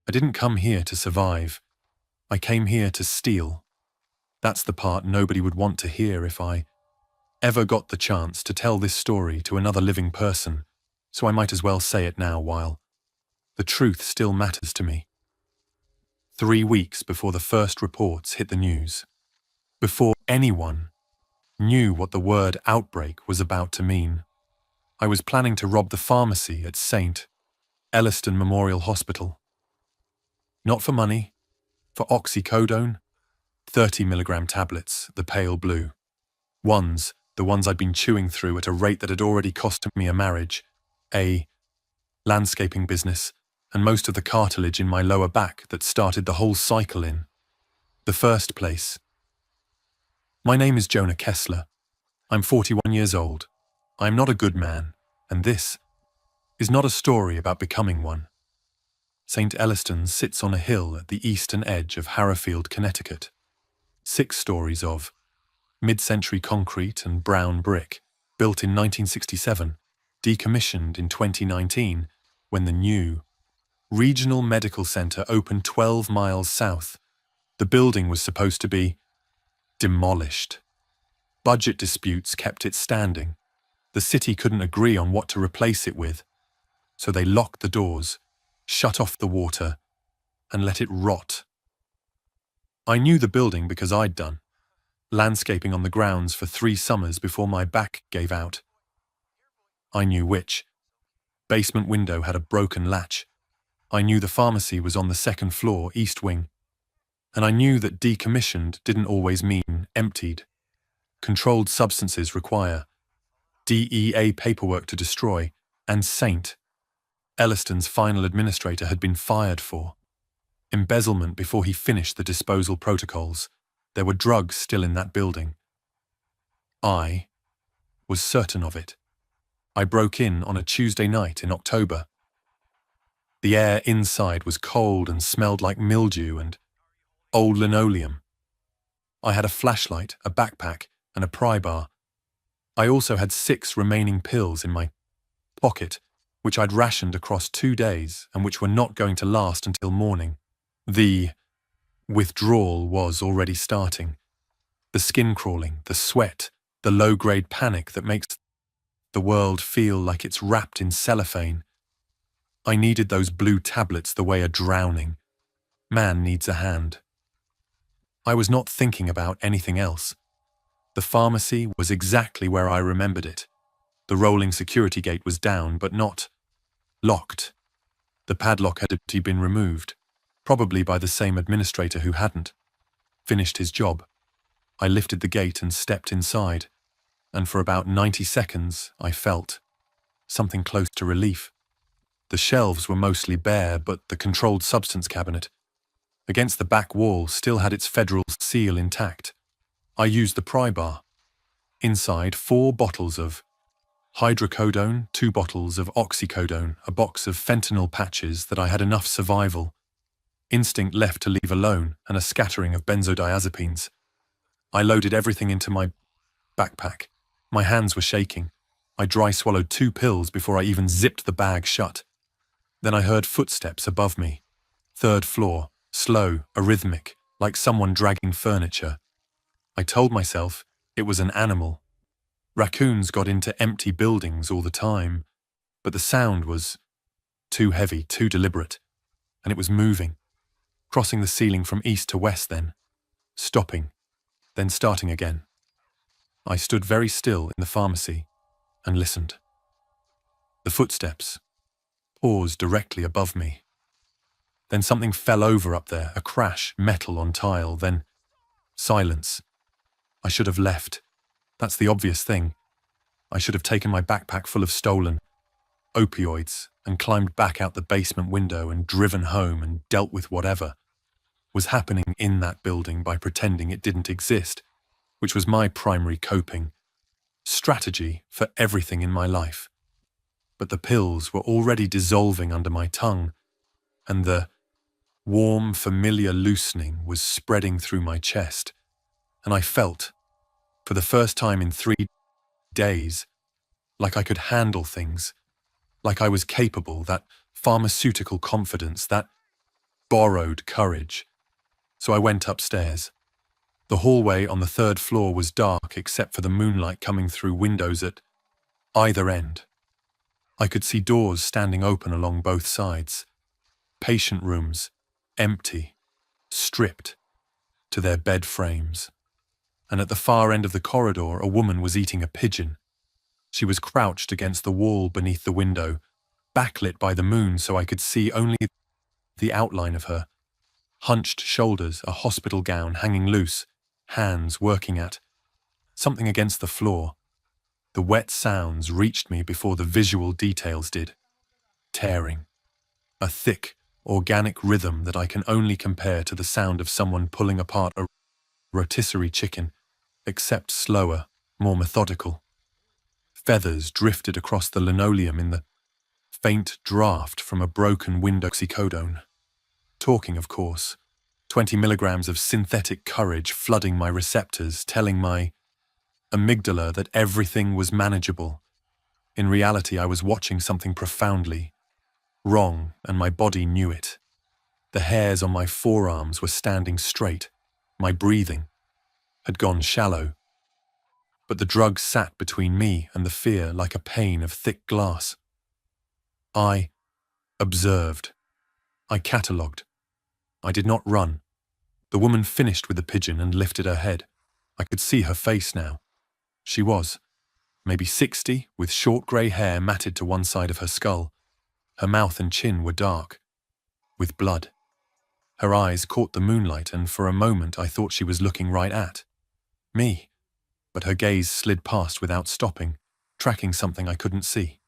I didn't come here to survive. I came here to steal. That's the part nobody would want to hear if I ever got the chance to tell this story to another living person, so I might as well say it now while the truth still matters to me. 3 weeks before the first reports hit the news, before anyone knew what the word outbreak was about to mean, I was planning to rob the pharmacy at St. Elliston Memorial Hospital. Not for money, for oxycodone, 30 milligram tablets, the pale blue. The ones I'd been chewing through at a rate that had already cost me a marriage, a landscaping business, and most of the cartilage in my lower back that started the whole cycle in the first place. My name is Jonah Kessler. I'm 41 years old. I'm not a good man, and this is not a story about becoming one. St. Elliston sits on a hill at the eastern edge of Harrowfield, Connecticut. 6 stories of mid-century concrete and brown brick, built in 1967, decommissioned in 2019 when the new Regional Medical Center opened 12 miles south. The building was supposed to be demolished. Budget disputes kept it standing. The city couldn't agree on what to replace it with, so they locked the doors, shut off the water, and let it rot. I knew the building because I'd done landscaping on the grounds for 3 summers before my back gave out. I knew which basement window had a broken latch. I knew the pharmacy was on the 2nd floor, east wing. And I knew that decommissioned didn't always mean emptied. Controlled substances require DEA paperwork to destroy, and St. Elliston's final administrator had been fired for embezzlement before he finished the disposal protocols. There were drugs still in that building. I was certain of it. I broke in on a Tuesday night in October. The air inside was cold and smelled like mildew and old linoleum. I had a flashlight, a backpack, and a pry bar. I also had 6 remaining pills in my pocket, which I'd rationed across 2 days and which were not going to last until morning. The withdrawal was already starting. The skin crawling, the sweat, the low-grade panic that makes the world feel like it's wrapped in cellophane. I needed those blue tablets the way a drowning man needs a hand. I was not thinking about anything else. The pharmacy was exactly where I remembered it. The rolling security gate was down, but not locked. The padlock had been removed, probably by the same administrator who hadn't finished his job. I lifted the gate and stepped inside, and for about 90 seconds I felt something close to relief. The shelves were mostly bare, but the controlled substance cabinet against the back wall still had its federal seal intact. I used the pry bar. Inside, 4 bottles of hydrocodone, 2 bottles of oxycodone, a box of fentanyl patches that I had enough survival instinct left to leave alone, and a scattering of benzodiazepines. I loaded everything into my backpack. My hands were shaking. I dry swallowed 2 pills before I even zipped the bag shut. Then I heard footsteps above me. 3rd floor, slow, arrhythmic, like someone dragging furniture. I told myself it was an animal. Raccoons got into empty buildings all the time, but the sound was too heavy, too deliberate, and it was moving, crossing the ceiling from east to west then, stopping, then starting again. I stood very still in the pharmacy and listened. The footsteps paused directly above me. Then something fell over up there, a crash, metal on tile, then silence. I should have left. That's the obvious thing. I should have taken my backpack full of stolen opioids and climbed back out the basement window and driven home and dealt with whatever was happening in that building by pretending it didn't exist, which was my primary coping strategy for everything in my life. But the pills were already dissolving under my tongue, and the warm, familiar loosening was spreading through my chest, and I felt, for the first time in 3 days, like I could handle things, like I was capable, that pharmaceutical confidence, that borrowed courage. So I went upstairs. The hallway on the third floor was dark except for the moonlight coming through windows at either end. I could see doors standing open along both sides. Patient rooms, empty, stripped to their bed frames. And at the far end of the corridor, a woman was eating a pigeon. She was crouched against the wall beneath the window, backlit by the moon so I could see only the outline of her. Hunched shoulders, a hospital gown hanging loose, hands working at something against the floor. The wet sounds reached me before the visual details did. Tearing. A thick, organic rhythm that I can only compare to the sound of someone pulling apart a rotisserie chicken, except slower, more methodical. Feathers drifted across the linoleum in the faint draft from a broken window. Oxycodone. Talking, of course. 20 milligrams of synthetic courage flooding my receptors, telling my amygdala that everything was manageable. In reality, I was watching something profoundly wrong, and my body knew it. The hairs on my forearms were standing straight. My breathing had gone shallow. But the drug sat between me and the fear like a pane of thick glass. I observed. I catalogued. I did not run. The woman finished with the pigeon and lifted her head. I could see her face now. She was, maybe 60, with short grey hair matted to one side of her skull. Her mouth and chin were dark, with blood. Her eyes caught the moonlight, and for a moment I thought she was looking right at me. But her gaze slid past without stopping, tracking something I couldn't see.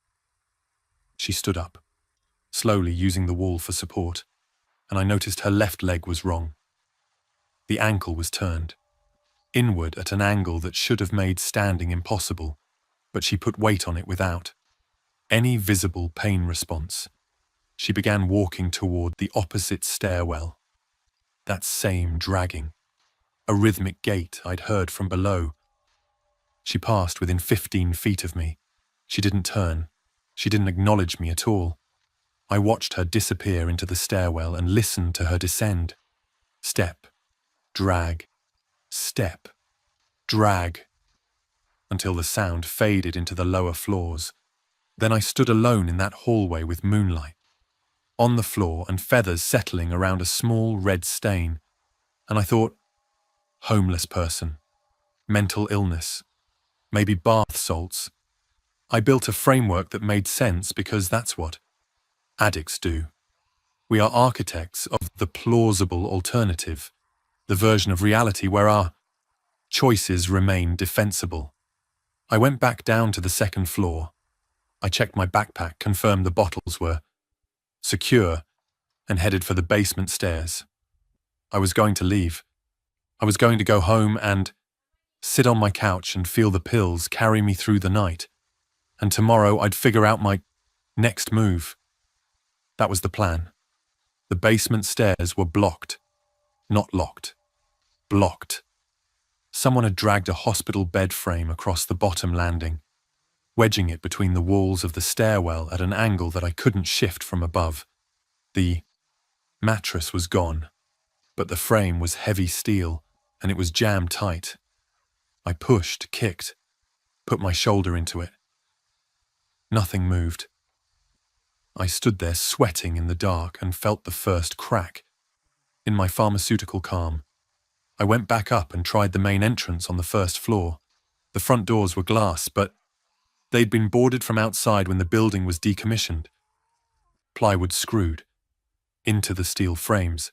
She stood up, slowly using the wall for support, and I noticed her left leg was wrong. The ankle was turned, inward at an angle that should have made standing impossible, but she put weight on it without any visible pain response. She began walking toward the opposite stairwell. That same dragging, a rhythmic gait I'd heard from below. She passed within 15 feet of me. She didn't turn. She didn't acknowledge me at all. I watched her disappear into the stairwell and listened to her descend. Step, drag, step, drag, until the sound faded into the lower floors. Then I stood alone in that hallway with moonlight on the floor and feathers settling around a small red stain, and I thought, homeless person, mental illness, maybe bath salts. I built a framework that made sense because that's what addicts do. We are architects of the plausible alternative, the version of reality where our choices remain defensible. I went back down to the second floor. I checked my backpack, confirmed the bottles were secure, and headed for the basement stairs. I was going to leave. I was going to go home and sit on my couch and feel the pills carry me through the night. And tomorrow I'd figure out my next move. That was the plan. The basement stairs were blocked. Not locked. Blocked. Someone had dragged a hospital bed frame across the bottom landing, wedging it between the walls of the stairwell at an angle that I couldn't shift from above. The mattress was gone, but the frame was heavy steel, and it was jammed tight. I pushed, kicked, put my shoulder into it. Nothing moved. I stood there sweating in the dark and felt the first crack. In my pharmaceutical calm, I went back up and tried the main entrance on the first floor. The front doors were glass, but they'd been boarded from outside when the building was decommissioned. Plywood screwed into the steel frames.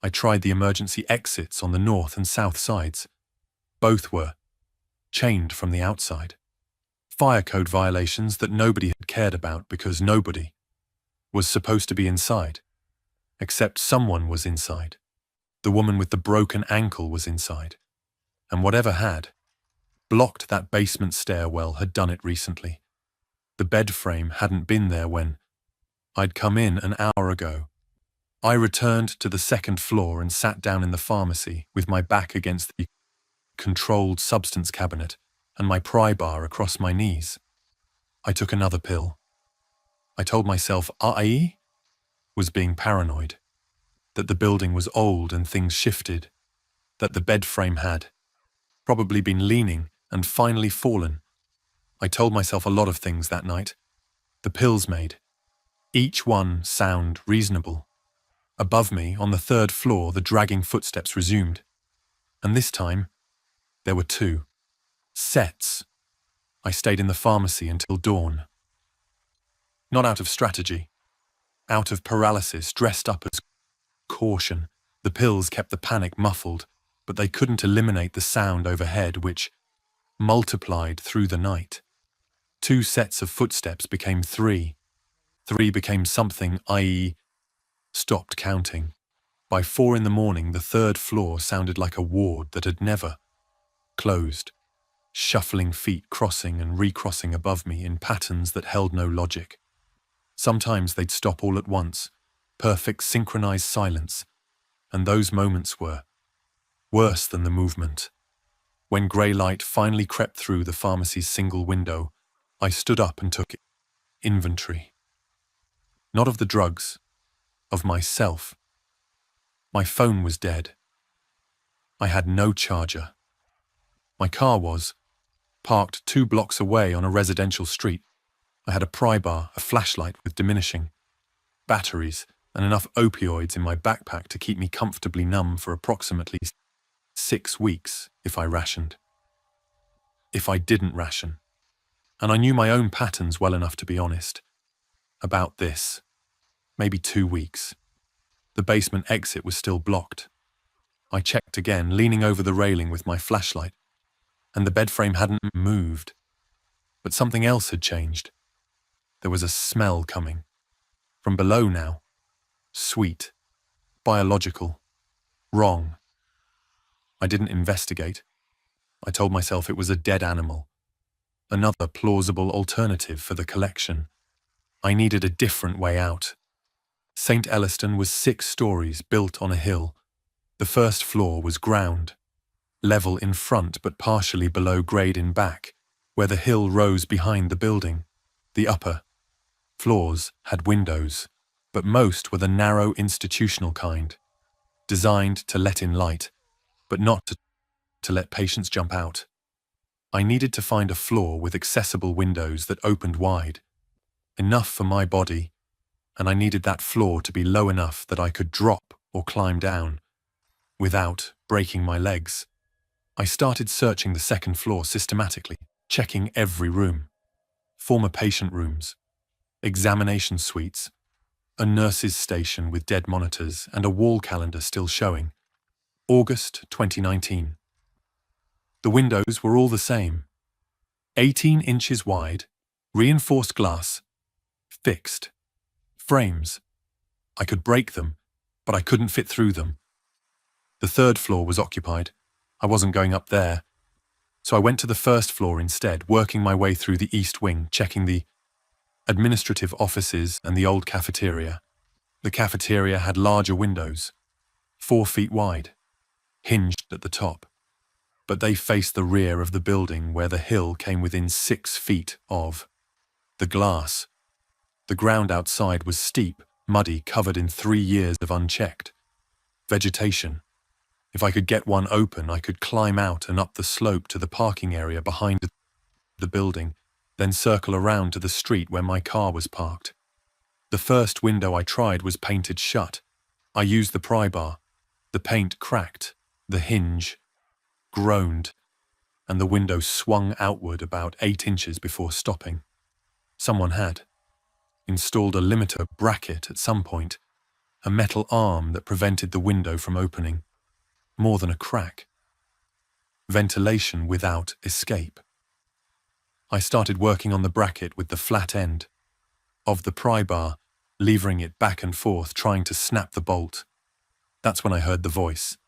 I tried the emergency exits on the north and south sides. Both were chained from the outside. Fire code violations that nobody had cared about because nobody was supposed to be inside. Except someone was inside. The woman with the broken ankle was inside. And whatever had blocked that basement stairwell had done it recently. The bed frame hadn't been there when I'd come in an hour ago. I returned to the second floor and sat down in the pharmacy with my back against the controlled substance cabinet and my pry bar across my knees. I took another pill. I told myself I was being paranoid. that the building was old and things shifted, that the bed frame had probably been leaning and finally fallen. I told myself a lot of things that night. The pills made each one sound reasonable. Above me, on the third floor, the dragging footsteps resumed. And this time, there were two sets. I stayed in the pharmacy until dawn. Not out of strategy, out of paralysis, dressed up as caution. The pills kept the panic muffled, but they couldn't eliminate the sound overhead, which multiplied through the night. 2 sets of footsteps became 3. 3 became something I stopped counting. By 4 in the morning, the third floor sounded like a ward that had never closed. Shuffling feet crossing and recrossing above me in patterns that held no logic. Sometimes they'd stop all at once, perfect synchronized silence, and those moments were worse than the movement. When grey light finally crept through the pharmacy's single window, I stood up and took inventory. Not of the drugs, of myself. My phone was dead. I had no charger. My car was parked 2 blocks away on a residential street. I had a pry bar, a flashlight with diminishing batteries, and enough opioids in my backpack to keep me comfortably numb for approximately 6 weeks if I rationed. If I didn't ration. And I knew my own patterns well enough to be honest about this. Maybe 2 weeks. The basement exit was still blocked. I checked again, leaning over the railing with my flashlight, and the bed frame hadn't moved. But something else had changed. There was a smell coming. From below now. Sweet. Biological. Wrong. I didn't investigate. I told myself it was a dead animal. Another plausible alternative for the collection. I needed a different way out. St. Elliston was 6 stories built on a hill. The first floor was ground, level in front but partially below grade in back, where the hill rose behind the building. The upper floors had windows, but most were the narrow institutional kind, designed to let in light, but not to let patients jump out. I needed to find a floor with accessible windows that opened wide, enough for my body, and I needed that floor to be low enough that I could drop or climb down without breaking my legs. I started searching the second floor systematically, checking every room. Former patient rooms, examination suites, a nurse's station with dead monitors, and a wall calendar still showing. August 2019. The windows were all the same. 18 inches wide, reinforced glass, fixed. Frames. I could break them, but I couldn't fit through them. The third floor was occupied. I wasn't going up there. So I went to the first floor instead, working my way through the east wing, checking the administrative offices and the old cafeteria. The cafeteria had larger windows, 4 feet wide, hinged at the top. But they faced the rear of the building where the hill came within 6 feet of the glass. The ground outside was steep, muddy, covered in 3 years of unchecked vegetation. If I could get one open, I could climb out and up the slope to the parking area behind the building, then circle around to the street where my car was parked. The first window I tried was painted shut. I used the pry bar. The paint cracked, the hinge groaned, and the window swung outward about 8 inches before stopping. Someone had installed a limiter bracket at some point, a metal arm that prevented the window from opening. More than a crack. Ventilation without escape. I started working on the bracket with the flat end of the pry bar, levering it back and forth, trying to snap the bolt. That's when I heard the voice.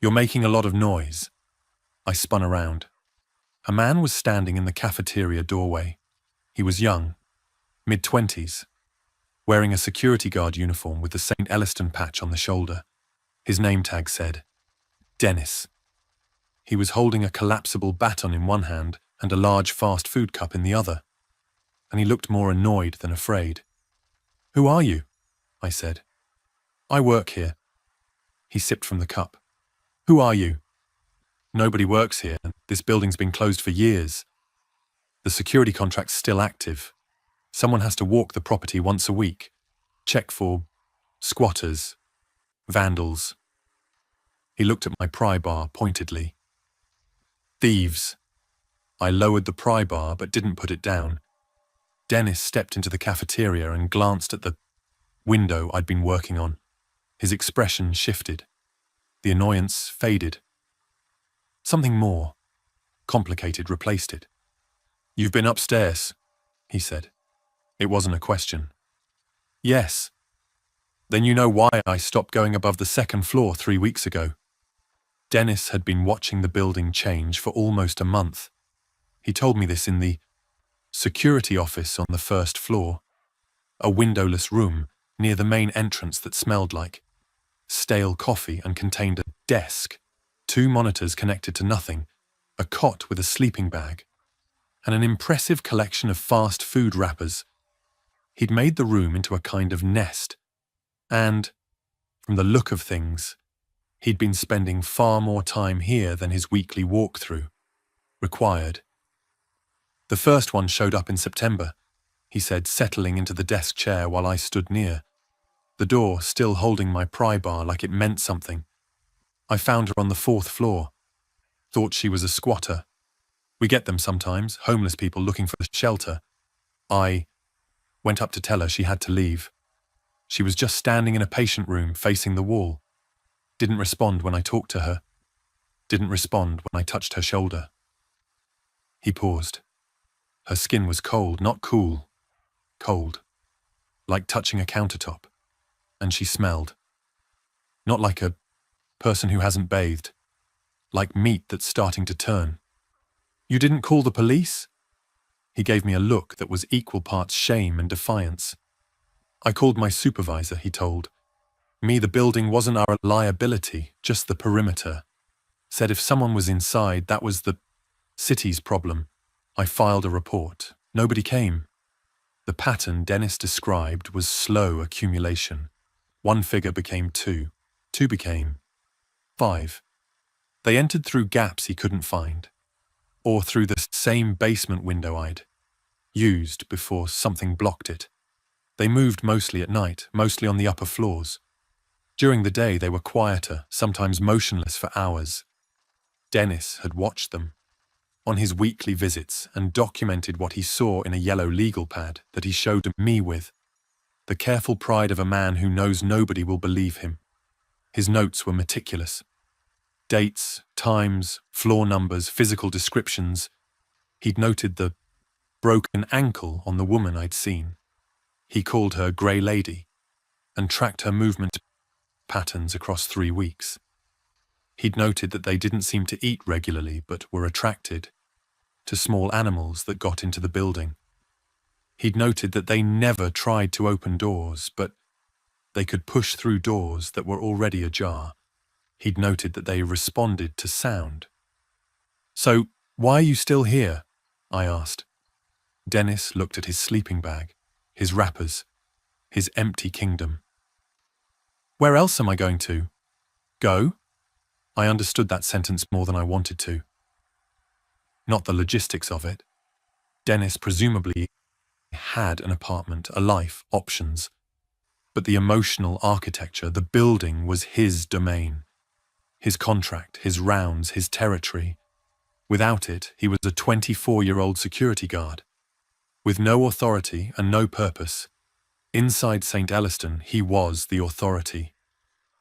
"You're making a lot of noise." I spun around. A man was standing in the cafeteria doorway. He was young, mid-20s, wearing a security guard uniform with the St. Elliston patch on the shoulder. His name tag said, Dennis. He was holding a collapsible baton in one hand and a large fast food cup in the other, and he looked more annoyed than afraid. "Who are you?" I said. I work here. He sipped from the cup. Who are you? Nobody works here. This building's been closed for years. The security contract's still active. Someone has to walk the property once a week. Check for squatters, vandals. He looked at my pry bar pointedly. Thieves. I lowered the pry bar but didn't put it down. Dennis stepped into the cafeteria and glanced at the window I'd been working on. His expression shifted. The annoyance faded. Something more complicated replaced it. You've been upstairs, he said. It wasn't a question. Yes. Then you know why I stopped going above the second floor 3 weeks ago. Dennis had been watching the building change for almost a month. He told me this in the security office on the first floor, a windowless room near the main entrance that smelled like stale coffee and contained a desk, 2 monitors connected to nothing, a cot with a sleeping bag, and an impressive collection of fast food wrappers. He'd made the room into a kind of nest, and, from the look of things, he'd been spending far more time here than his weekly walkthrough required. The first one showed up in September, he said, settling into the desk chair while I stood near, the door still holding my pry bar like it meant something. I found her on the 4th floor. Thought she was a squatter. We get them sometimes, homeless people looking for shelter. I went up to tell her she had to leave. She was just standing in a patient room facing the wall. Didn't respond when I talked to her. Didn't respond when I touched her shoulder. He paused. Her skin was cold, not cool. Cold. Like touching a countertop. And she smelled. Not like a person who hasn't bathed. Like meat that's starting to turn. You didn't call the police? He gave me a look that was equal parts shame and defiance. I called my supervisor, he told. Me, the building wasn't our liability, just the perimeter. Said if someone was inside, that was the city's problem. I filed a report. Nobody came. The pattern Dennis described was slow accumulation. 1 figure became 2. 2 became 5. They entered through gaps he couldn't find, or through the same basement window I'd used before something blocked it. They moved mostly at night, mostly on the upper floors. During the day they were quieter, sometimes motionless for hours. Dennis had watched them on his weekly visits and documented what he saw in a yellow legal pad that he showed me with. The careful pride of a man who knows nobody will believe him. His notes were meticulous. Dates, times, floor numbers, physical descriptions. He'd noted the broken ankle on the woman I'd seen. He called her Grey Lady and tracked her movement patterns across 3 weeks. He'd noted that they didn't seem to eat regularly but were attracted to small animals that got into the building. He'd noted that they never tried to open doors, but they could push through doors that were already ajar. He'd noted that they responded to sound. So, why are you still here? I asked. Dennis looked at his sleeping bag, his wrappers, his empty kingdom. Where else am I going to? Go? I understood that sentence more than I wanted to. Not the logistics of it. Dennis presumably had an apartment, a life, options. But the emotional architecture, the building was his domain. His contract, his rounds, his territory. Without it, he was a 24-year-old security guard. With no authority and no purpose. Inside St. Elliston, he was the authority.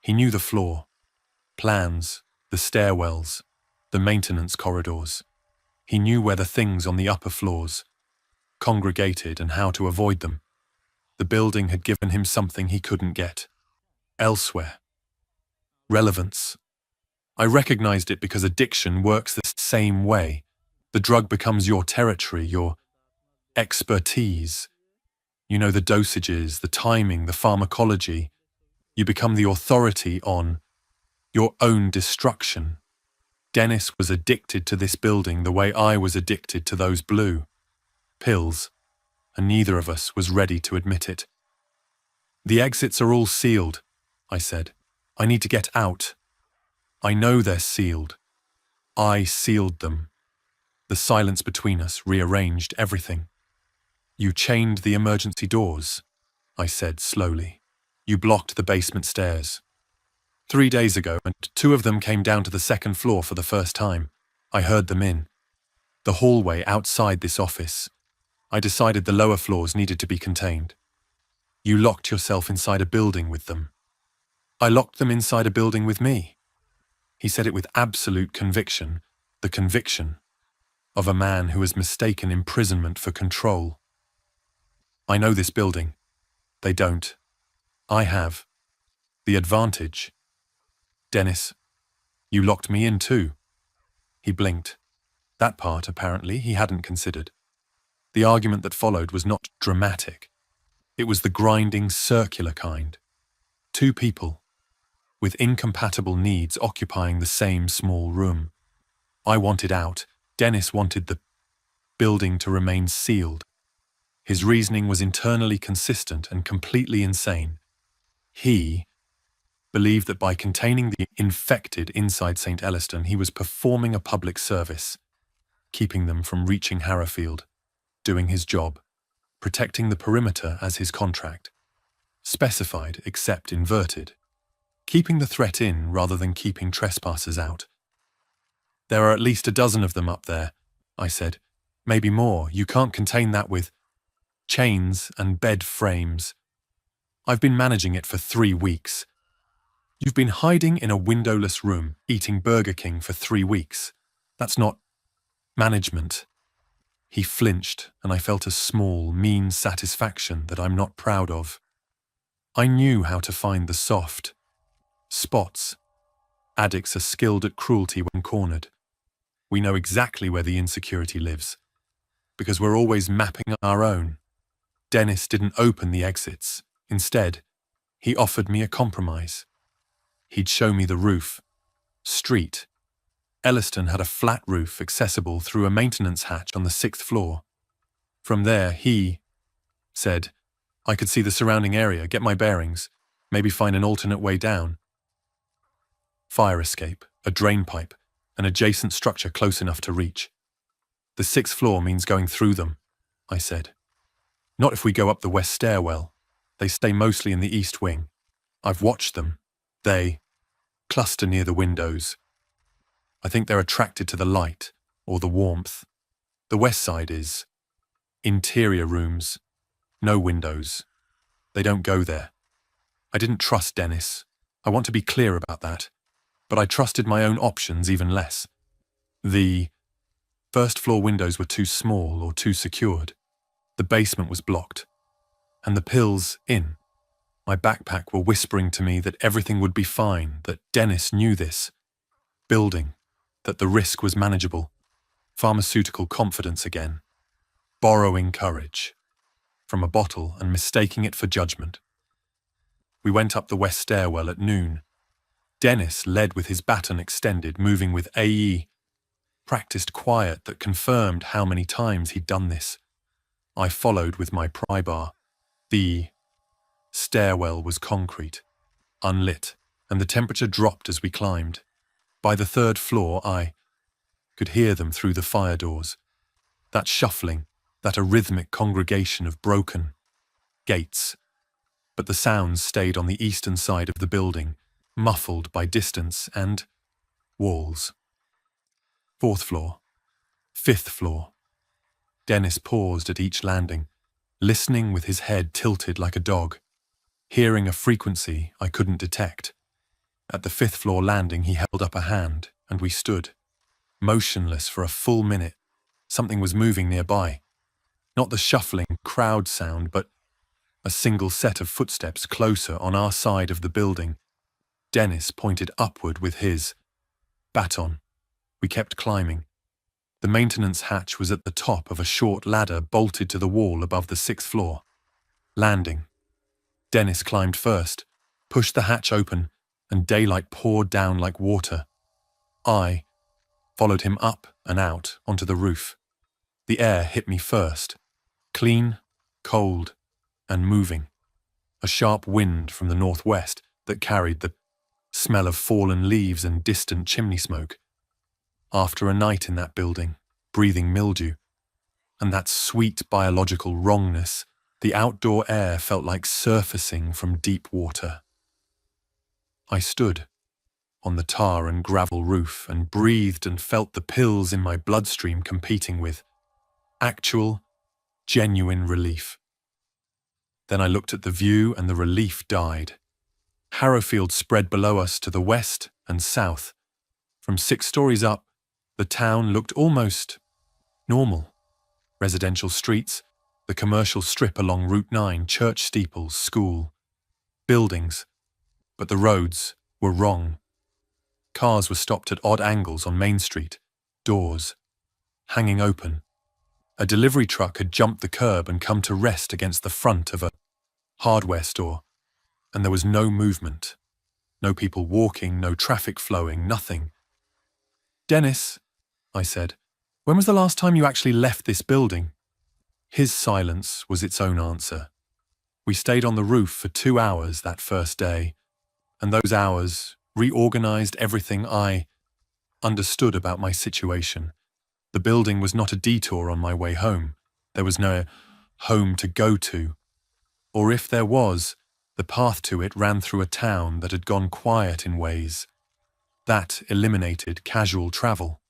He knew the floor, plans, the stairwells, the maintenance corridors. He knew where the things on the upper floors congregated and how to avoid them. The building had given him something he couldn't get elsewhere. Relevance. I recognized it because addiction works the same way. The drug becomes your territory, your expertise. You know the dosages, the timing, the pharmacology. You become the authority on your own destruction. Dennis was addicted to this building the way I was addicted to those blue pills, and neither of us was ready to admit it. The exits are all sealed, I said. I need to get out. I know they're sealed. I sealed them. The silence between us rearranged everything. You chained the emergency doors, I said slowly. You blocked the basement stairs. 3 days ago, and 2 of them came down to the second floor for the first time. I heard them in the hallway outside this office. I decided the lower floors needed to be contained. You locked yourself inside a building with them. I locked them inside a building with me. He said it with absolute conviction, the conviction of a man who has mistaken imprisonment for control. I know this building. They don't. I have. The advantage. Dennis, you locked me in too. He blinked. That part, apparently, he hadn't considered. The argument that followed was not dramatic. It was the grinding, circular kind. 2 people, with incompatible needs occupying the same small room. I wanted out. Dennis wanted the building to remain sealed. His reasoning was internally consistent and completely insane. He believed that by containing the infected inside St. Elliston, he was performing a public service, keeping them from reaching Harrowfield, doing his job, protecting the perimeter as his contract, specified except inverted, keeping the threat in rather than keeping trespassers out. There are at least a dozen of them up there, I said. Maybe more. You can't contain that with chains and bed frames. I've been managing it for 3 weeks. You've been hiding in a windowless room, eating Burger King for 3 weeks. That's not management. He flinched, and I felt a small, mean satisfaction that I'm not proud of. I knew how to find the soft spots. Addicts are skilled at cruelty when cornered. We know exactly where the insecurity lives, because we're always mapping our own. Dennis didn't open the exits. Instead, he offered me a compromise. He'd show me the roof. Street. Elliston had a flat roof accessible through a maintenance hatch on the 6th floor. From there, he said, I could see the surrounding area, get my bearings, maybe find an alternate way down. Fire escape, a drain pipe, an adjacent structure close enough to reach. The 6th floor means going through them, I said. Not if we go up the west stairwell. They stay mostly in the east wing. I've watched them. They cluster near the windows. I think they're attracted to the light or the warmth. The west side is interior rooms, no windows. They don't go there. I didn't trust Dennis. I want to be clear about that. But I trusted my own options even less. The first floor windows were too small or too secured. The basement was blocked. And the pills in my backpack were whispering to me that everything would be fine, that Dennis knew this. Building, that the risk was manageable. Pharmaceutical confidence again. Borrowing courage from a bottle and mistaking it for judgment. We went up the west stairwell at noon. Dennis led with his baton extended, moving with AE. Practiced quiet that confirmed how many times he'd done this. I followed with my pry bar. The stairwell was concrete, unlit, and the temperature dropped as we climbed. By the 3rd floor, I could hear them through the fire doors. That shuffling, that arrhythmic congregation of broken gates. But the sounds stayed on the eastern side of the building, muffled by distance and walls. 4th floor. 5th floor. Dennis paused at each landing, listening with his head tilted like a dog, hearing a frequency I couldn't detect. At the 5th floor landing, he held up a hand, and we stood, motionless for a full minute. Something was moving nearby. Not the shuffling crowd sound, but a single set of footsteps closer on our side of the building. Dennis pointed upward with his baton. We kept climbing. The maintenance hatch was at the top of a short ladder bolted to the wall above the 6th floor. Landing. Dennis climbed first, pushed the hatch open, and daylight poured down like water. I followed him up and out onto the roof. The air hit me first. Clean, cold, and moving. A sharp wind from the northwest, that carried the smell of fallen leaves and distant chimney smoke. After a night in that building, breathing mildew, and that sweet biological wrongness, the outdoor air felt like surfacing from deep water. I stood on the tar and gravel roof and breathed and felt the pills in my bloodstream competing with actual, genuine relief. Then I looked at the view and the relief died. Harrowfield spread below us to the west and south. From 6 stories up, the town looked almost normal. Residential streets, the commercial strip along Route 9, church steeples, school, buildings. But the roads were wrong. Cars were stopped at odd angles on Main Street, doors hanging open. A delivery truck had jumped the curb and come to rest against the front of a hardware store, and there was no movement. No people walking, no traffic flowing, nothing. "Dennis," I said, "when was the last time you actually left this building?" His silence was its own answer. We stayed on the roof for 2 hours that first day, and those hours reorganized everything I understood about my situation. The building was not a detour on my way home. There was no home to go to. Or if there was, the path to it ran through a town that had gone quiet in ways. That eliminated casual travel.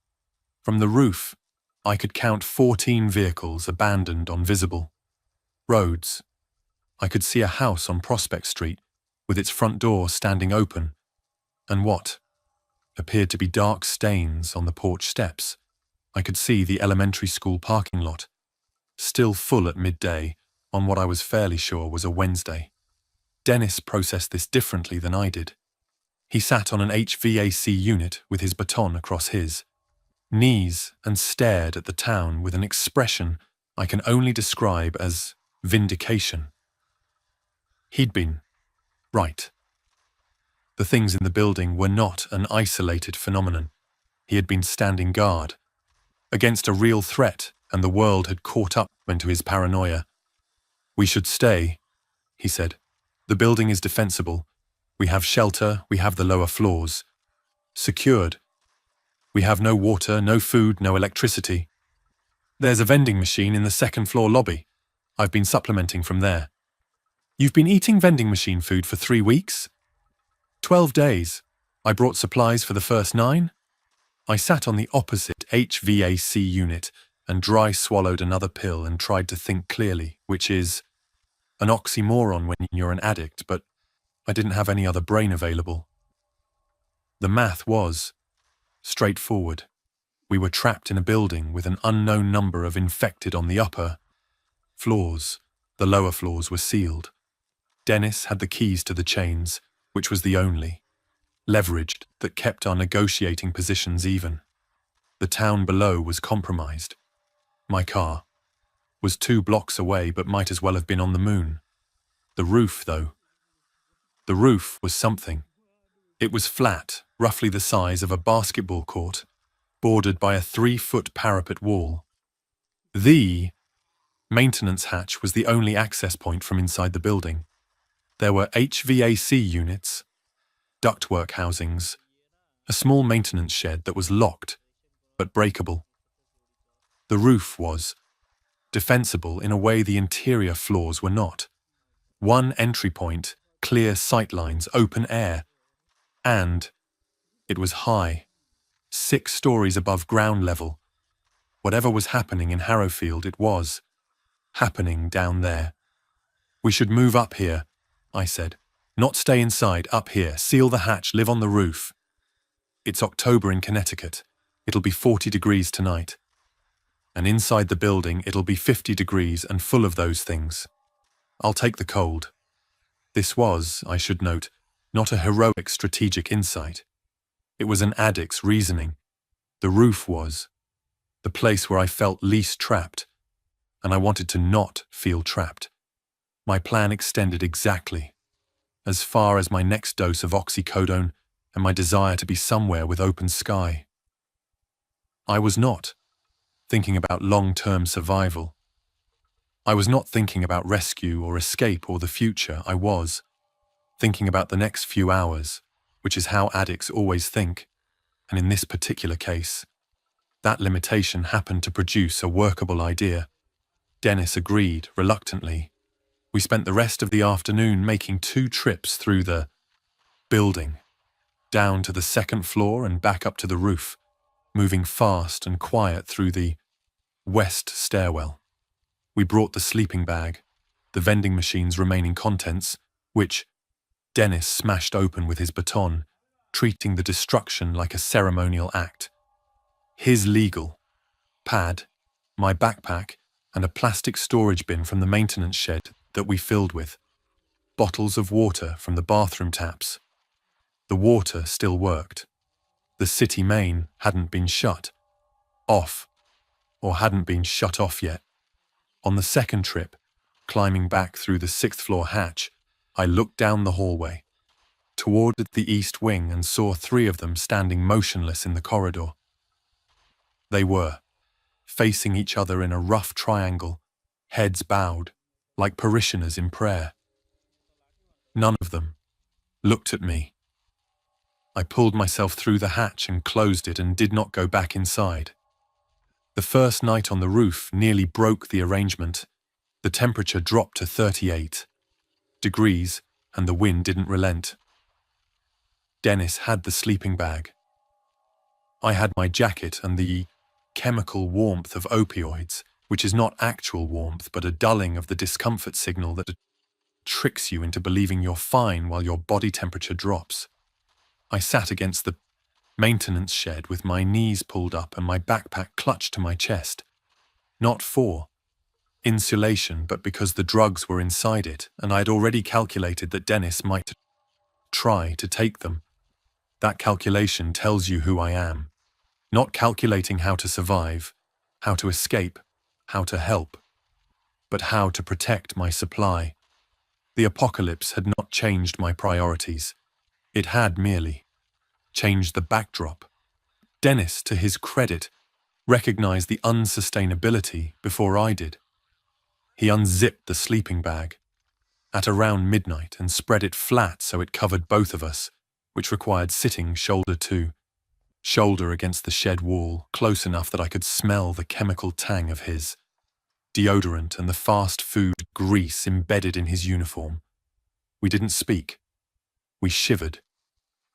From the roof, I could count 14 vehicles abandoned on visible roads. I could see a house on Prospect Street with its front door standing open, and what appeared to be dark stains on the porch steps. I could see the elementary school parking lot, still full at midday on what I was fairly sure was a Wednesday. Dennis processed this differently than I did. He sat on an HVAC unit with his baton across his knees and stared at the town with an expression I can only describe as vindication. He'd been right. The things in the building were not an isolated phenomenon. He had been standing guard against a real threat, and the world had caught up into his paranoia. "We should stay," he said. "The building is defensible. We have shelter, we have the lower floors. Secured. We have no water, no food, no electricity. There's a vending machine in the second-floor lobby. I've been supplementing from there." "You've been eating vending machine food for 3 weeks?" 12 days. I brought supplies for the first 9. I sat on the opposite HVAC unit and dry swallowed another pill and tried to think clearly, which is an oxymoron when you're an addict, but I didn't have any other brain available. The math was straightforward. We were trapped in a building with an unknown number of infected on the upper floors. The lower floors were sealed. Dennis had the keys to the chains, which was the only leveraged that kept our negotiating positions even. The town below was compromised. My car was 2 blocks away but might as well have been on the moon. The roof, though. The roof was something. It was flat, roughly the size of a basketball court, bordered by a 3-foot parapet wall. The maintenance hatch was the only access point from inside the building. There were HVAC units, ductwork housings, a small maintenance shed that was locked but breakable. The roof was defensible in a way the interior floors were not. One entry point, clear sightlines, open air, and it was high, 6 stories above ground level. Whatever was happening in Harrowfield, it was happening down there. "We should move up here," I said. "Not stay inside, up here, seal the hatch, live on the roof. It's October in Connecticut. It'll be 40 degrees tonight. And inside the building, it'll be 50 degrees and full of those things. I'll take the cold." This was, I should note, not a heroic strategic insight. It was an addict's reasoning. The roof was the place where I felt least trapped, and I wanted to not feel trapped. My plan extended exactly as far as my next dose of oxycodone and my desire to be somewhere with open sky. I was not thinking about long-term survival. I was not thinking about rescue or escape or the future. I was thinking about the next few hours, which is how addicts always think, and in this particular case, that limitation happened to produce a workable idea. Dennis agreed, reluctantly. We spent the rest of the afternoon making 2 trips through the building, down to the 2nd floor and back up to the roof, moving fast and quiet through the west stairwell. We brought the sleeping bag, the vending machine's remaining contents, which Dennis smashed open with his baton, treating the destruction like a ceremonial act. His legal pad, my backpack, and a plastic storage bin from the maintenance shed that we filled with bottles of water from the bathroom taps. The water still worked. The city main hadn't been shut off, or hadn't been shut off yet. On the 2nd trip, climbing back through the 6th floor hatch, I looked down the hallway, toward the east wing, and saw 3 of them standing motionless in the corridor. They were, facing each other in a rough triangle, heads bowed, like parishioners in prayer. None of them looked at me. I pulled myself through the hatch and closed it and did not go back inside. The first night on the roof nearly broke the arrangement. The temperature dropped to 38 degrees and the wind didn't relent. Dennis had the sleeping bag. I had my jacket and the chemical warmth of opioids, which is not actual warmth but a dulling of the discomfort signal that tricks you into believing you're fine while your body temperature drops. I sat against the maintenance shed with my knees pulled up and my backpack clutched to my chest. Not for insulation, but because the drugs were inside it, and I had already calculated that Dennis might try to take them. That calculation tells you who I am. Not calculating how to survive, how to escape, how to help, but how to protect my supply. The apocalypse had not changed my priorities. It had merely changed the backdrop. Dennis, to his credit, recognized the unsustainability before I did. He unzipped the sleeping bag at around midnight and spread it flat so it covered both of us, which required sitting shoulder to shoulder against the shed wall, close enough that I could smell the chemical tang of his deodorant and the fast food grease embedded in his uniform. We didn't speak. We shivered,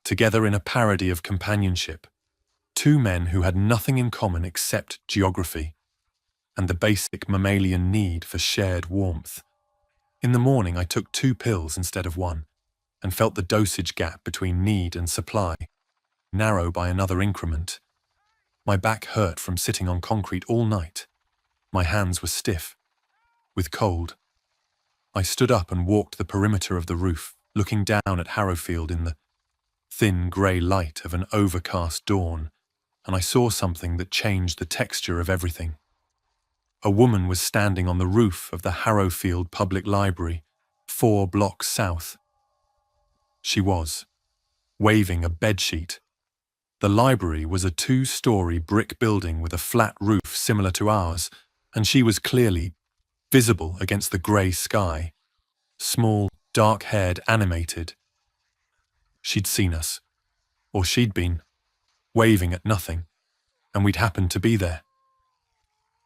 together in a parody of companionship, 2 men who had nothing in common except geography and the basic mammalian need for shared warmth. In the morning, I took 2 pills instead of 1, and felt the dosage gap between need and supply narrow by another increment. My back hurt from sitting on concrete all night. My hands were stiff with cold. I stood up and walked the perimeter of the roof, looking down at Harrowfield in the thin grey light of an overcast dawn, and I saw something that changed the texture of everything. A woman was standing on the roof of the Harrowfield Public Library, 4 blocks south. She was waving a bedsheet. The library was a 2-story brick building with a flat roof similar to ours, and she was clearly visible against the grey sky. Small, dark-haired, animated. She'd seen us, or she'd been waving at nothing, and we'd happened to be there.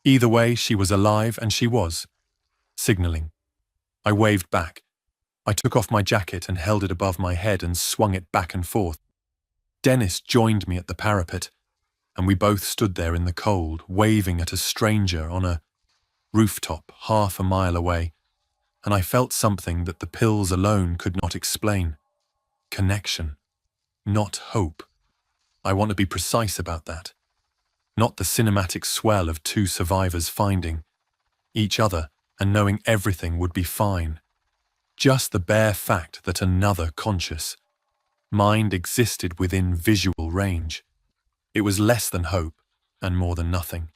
Either way, she was alive and she was signaling. I waved back. I took off my jacket and held it above my head and swung it back and forth. Dennis joined me at the parapet, and we both stood there in the cold, waving at a stranger on a rooftop half a mile away, and I felt something that the pills alone could not explain. Connection, not hope. I want to be precise about that. Not the cinematic swell of 2 survivors finding each other and knowing everything would be fine. Just the bare fact that another conscious mind existed within visual range. It was less than hope and more than nothing.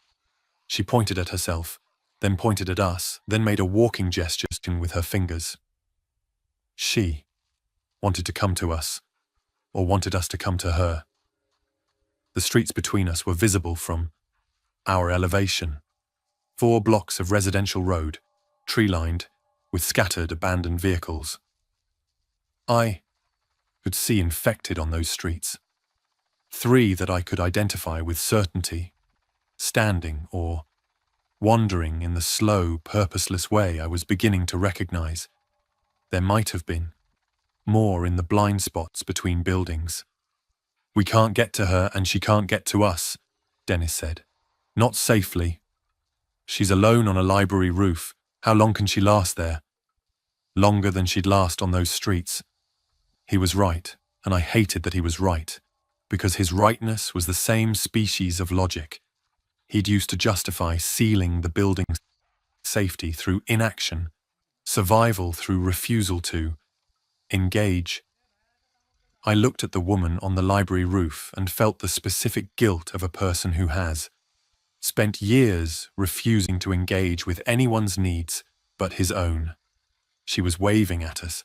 She pointed at herself, then pointed at us, then made a walking gesture with her fingers. She wanted to come to us, or wanted us to come to her. The streets between us were visible from our elevation. 4 blocks of residential road, tree-lined, with scattered abandoned vehicles. I could see infected on those streets. 3 that I could identify with certainty, standing or wandering in the slow, purposeless way I was beginning to recognize. There might have been more in the blind spots between buildings. We can't get to her and she can't get to us, Dennis said. Not safely. She's alone on a library roof. How long can she last there? Longer than she'd last on those streets. He was right, and I hated that he was right, because his rightness was the same species of logic. He'd used to justify sealing the building's safety through inaction, survival through refusal to engage. I looked at the woman on the library roof and felt the specific guilt of a person who has spent years refusing to engage with anyone's needs but his own. She was waving at us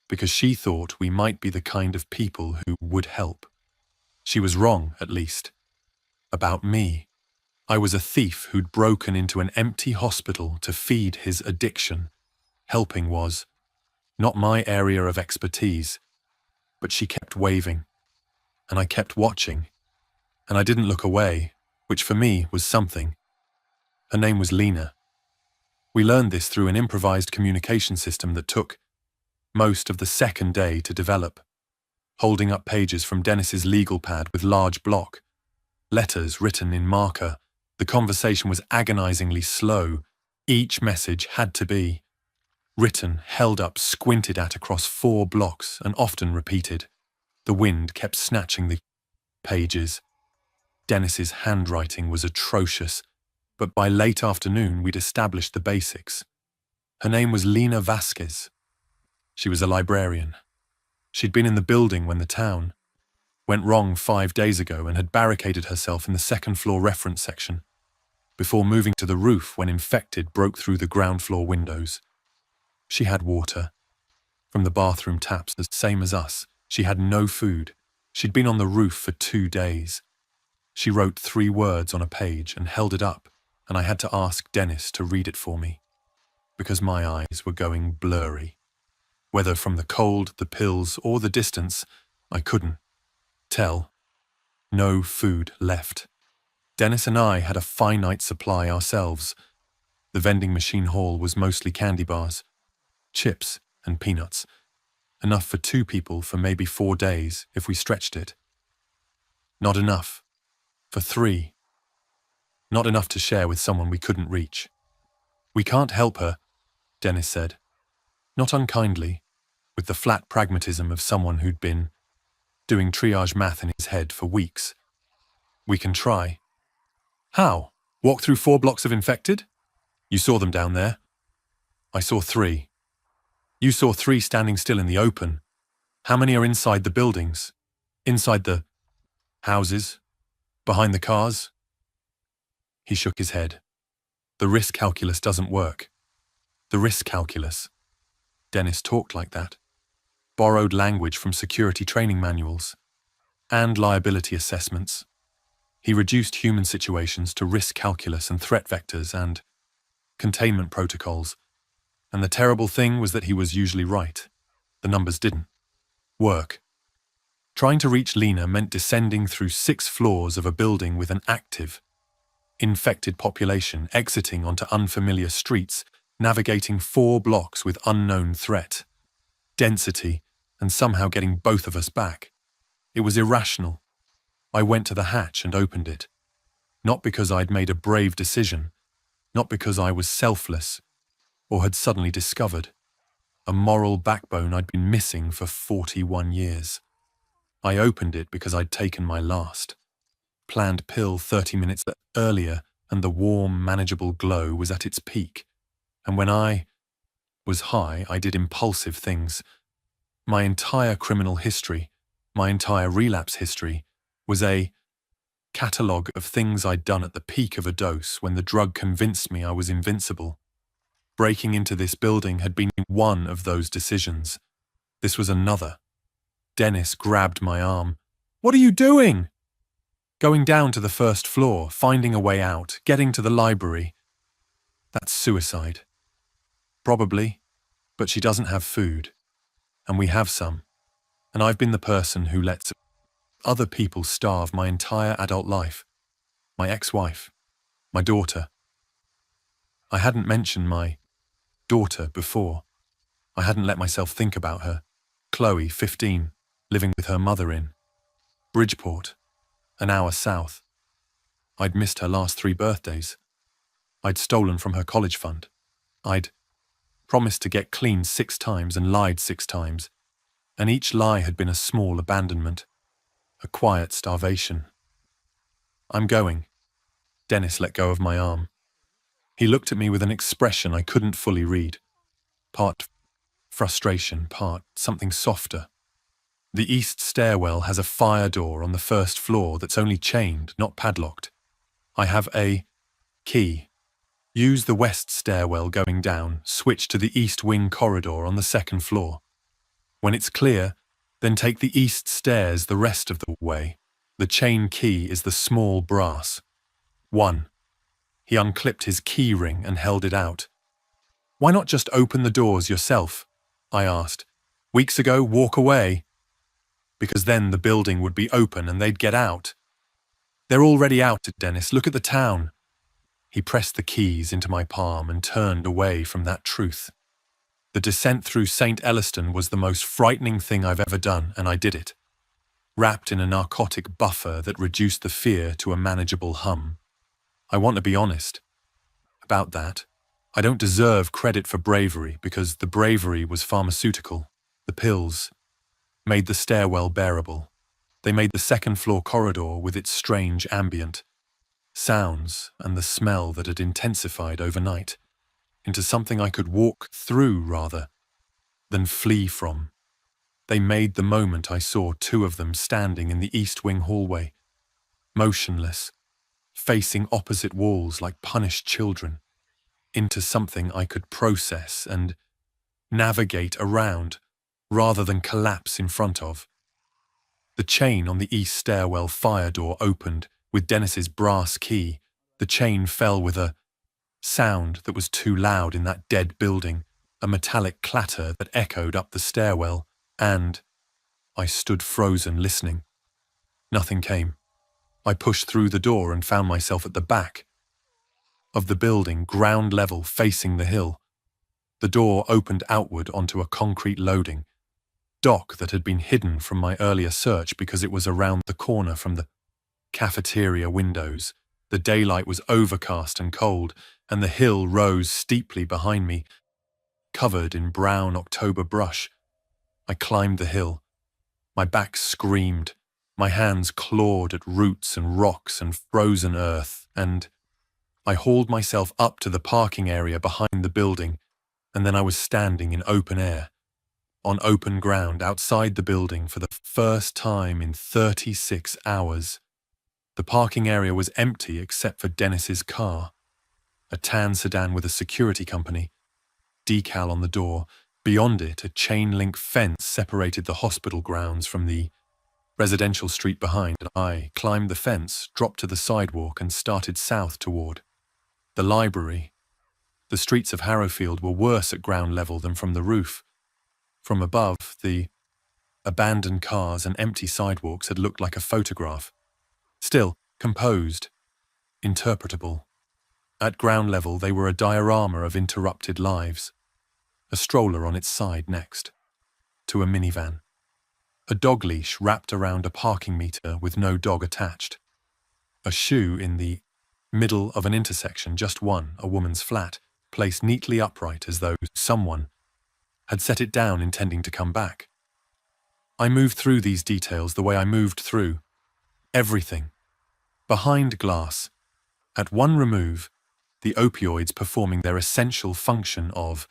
because she thought we might be the kind of people who would help. She was wrong, at least. About me. I was a thief who'd broken into an empty hospital to feed his addiction. Helping was not my area of expertise, but she kept waving, and I kept watching, and I didn't look away, which for me was something. Her name was Lena. We learned this through an improvised communication system that took most of the second day to develop, holding up pages from Dennis's legal pad with large block, letters written in marker. The conversation was agonizingly slow. Each message had to be written, held up, squinted at across 4 blocks, and often repeated. The wind kept snatching the pages. Dennis's handwriting was atrocious, but by late afternoon we'd established the basics. Her name was Lena Vasquez. She was a librarian. She'd been in the building when the town went wrong 5 days ago and had barricaded herself in the second-floor reference section before moving to the roof when infected broke through the ground-floor windows. She had water from the bathroom taps, the same as us. She had no food. She'd been on the roof for 2 days. She wrote 3 words on a page and held it up, and I had to ask Dennis to read it for me, because my eyes were going blurry. Whether from the cold, the pills, or the distance, I couldn't tell. No food left. Dennis and I had a finite supply ourselves. The vending machine hall was mostly candy bars, chips and peanuts, enough for 2 people for maybe 4 days if we stretched it. Not enough for 3. Not enough to share with someone we couldn't reach. We can't help her, Dennis said, not unkindly, with the flat pragmatism of someone who'd been doing triage math in his head for weeks. We can try. How? Walk through 4 blocks of infected? You saw them down there. I saw 3. You saw 3 standing still in the open. How many are inside the buildings? Inside the houses? Behind the cars? He shook his head. The risk calculus doesn't work. The risk calculus. Dennis talked like that. Borrowed language from security training manuals and liability assessments. He reduced human situations to risk calculus and threat vectors and containment protocols. And the terrible thing was that he was usually right. The numbers didn't work. Trying to reach Lena meant descending through 6 floors of a building with an active, infected population, exiting onto unfamiliar streets, navigating 4 blocks with unknown threat, density, and somehow getting both of us back. It was irrational. I went to the hatch and opened it. Not because I'd made a brave decision, not because I was selfless, or had suddenly discovered a moral backbone I'd been missing for 41 years. I opened it because I'd taken my last planned pill 30 minutes earlier, and the warm, manageable glow was at its peak. And when I was high, I did impulsive things. My entire criminal history, my entire relapse history, was a catalogue of things I'd done at the peak of a dose when the drug convinced me I was invincible. Breaking into this building had been one of those decisions. This was another. Dennis grabbed my arm. "What are you doing?" "Going down to the first floor, finding a way out, getting to the library." "That's suicide." "Probably, but she doesn't have food." and we have some. And I've been the person who lets other people starve my entire adult life. My ex-wife, my daughter. I hadn't mentioned my daughter before. I hadn't let myself think about her. Chloe, 15, living with her mother in Bridgeport, an hour south. I'd missed her last 3 birthdays. I'd stolen from her college fund. I'd promised to get clean 6 times and lied 6 times, and each lie had been a small abandonment, a quiet starvation. I'm going. Dennis let go of my arm. He looked at me with an expression I couldn't fully read. Part frustration, part something softer. The east stairwell has a fire door on the first floor that's only chained, not padlocked. I have a key. Use the west stairwell going down, switch to the east wing corridor on the second floor. When it's clear, then take the east stairs the rest of the way. The chain key is the small brass. 1. He unclipped his key ring and held it out. Why not just open the doors yourself? I asked. Weeks ago, walk away. Because then the building would be open and they'd get out. They're already out, Dennis. Look at the town. He pressed the keys into my palm and turned away from that truth. The descent through St. Elliston was the most frightening thing I've ever done, and I did it. Wrapped in a narcotic buffer that reduced the fear to a manageable hum. I want to be honest about that. I don't deserve credit for bravery because the bravery was pharmaceutical. The pills made the stairwell bearable. They made the second floor corridor with its strange ambient sounds and the smell that had intensified overnight into something I could walk through rather than flee from. They made the moment I saw 2 of them standing in the east wing hallway, motionless, facing opposite walls like punished children, into something I could process and navigate around rather than collapse in front of. The chain on the east stairwell fire door opened with Dennis's brass key. The chain fell with a sound that was too loud in that dead building, a metallic clatter that echoed up the stairwell, and I stood frozen listening. Nothing came. I pushed through the door and found myself at the back of the building, ground level, facing the hill. The door opened outward onto a concrete loading dock that had been hidden from my earlier search because it was around the corner from the cafeteria windows. The daylight was overcast and cold, and the hill rose steeply behind me, covered in brown October brush. I climbed the hill. My back screamed. My hands clawed at roots and rocks and frozen earth, and I hauled myself up to the parking area behind the building, and then I was standing in open air, on open ground outside the building for the first time in 36 hours. The parking area was empty except for Dennis's car, a tan sedan with a security company decal on the door. Beyond it, a chain-link fence separated the hospital grounds from the residential street behind. I climbed the fence, dropped to the sidewalk, and started south toward the library. The streets of Harrowfield were worse at ground level than from the roof. From above, the abandoned cars and empty sidewalks had looked like a photograph. Still, composed, interpretable. At ground level, they were a diorama of interrupted lives. A stroller on its side next to a minivan. A dog leash wrapped around a parking meter with no dog attached. A shoe in the middle of an intersection, just one, a woman's flat, placed neatly upright as though someone had set it down intending to come back. I moved through these details the way I moved through everything. Behind glass, at one remove, the opioids performing their essential function of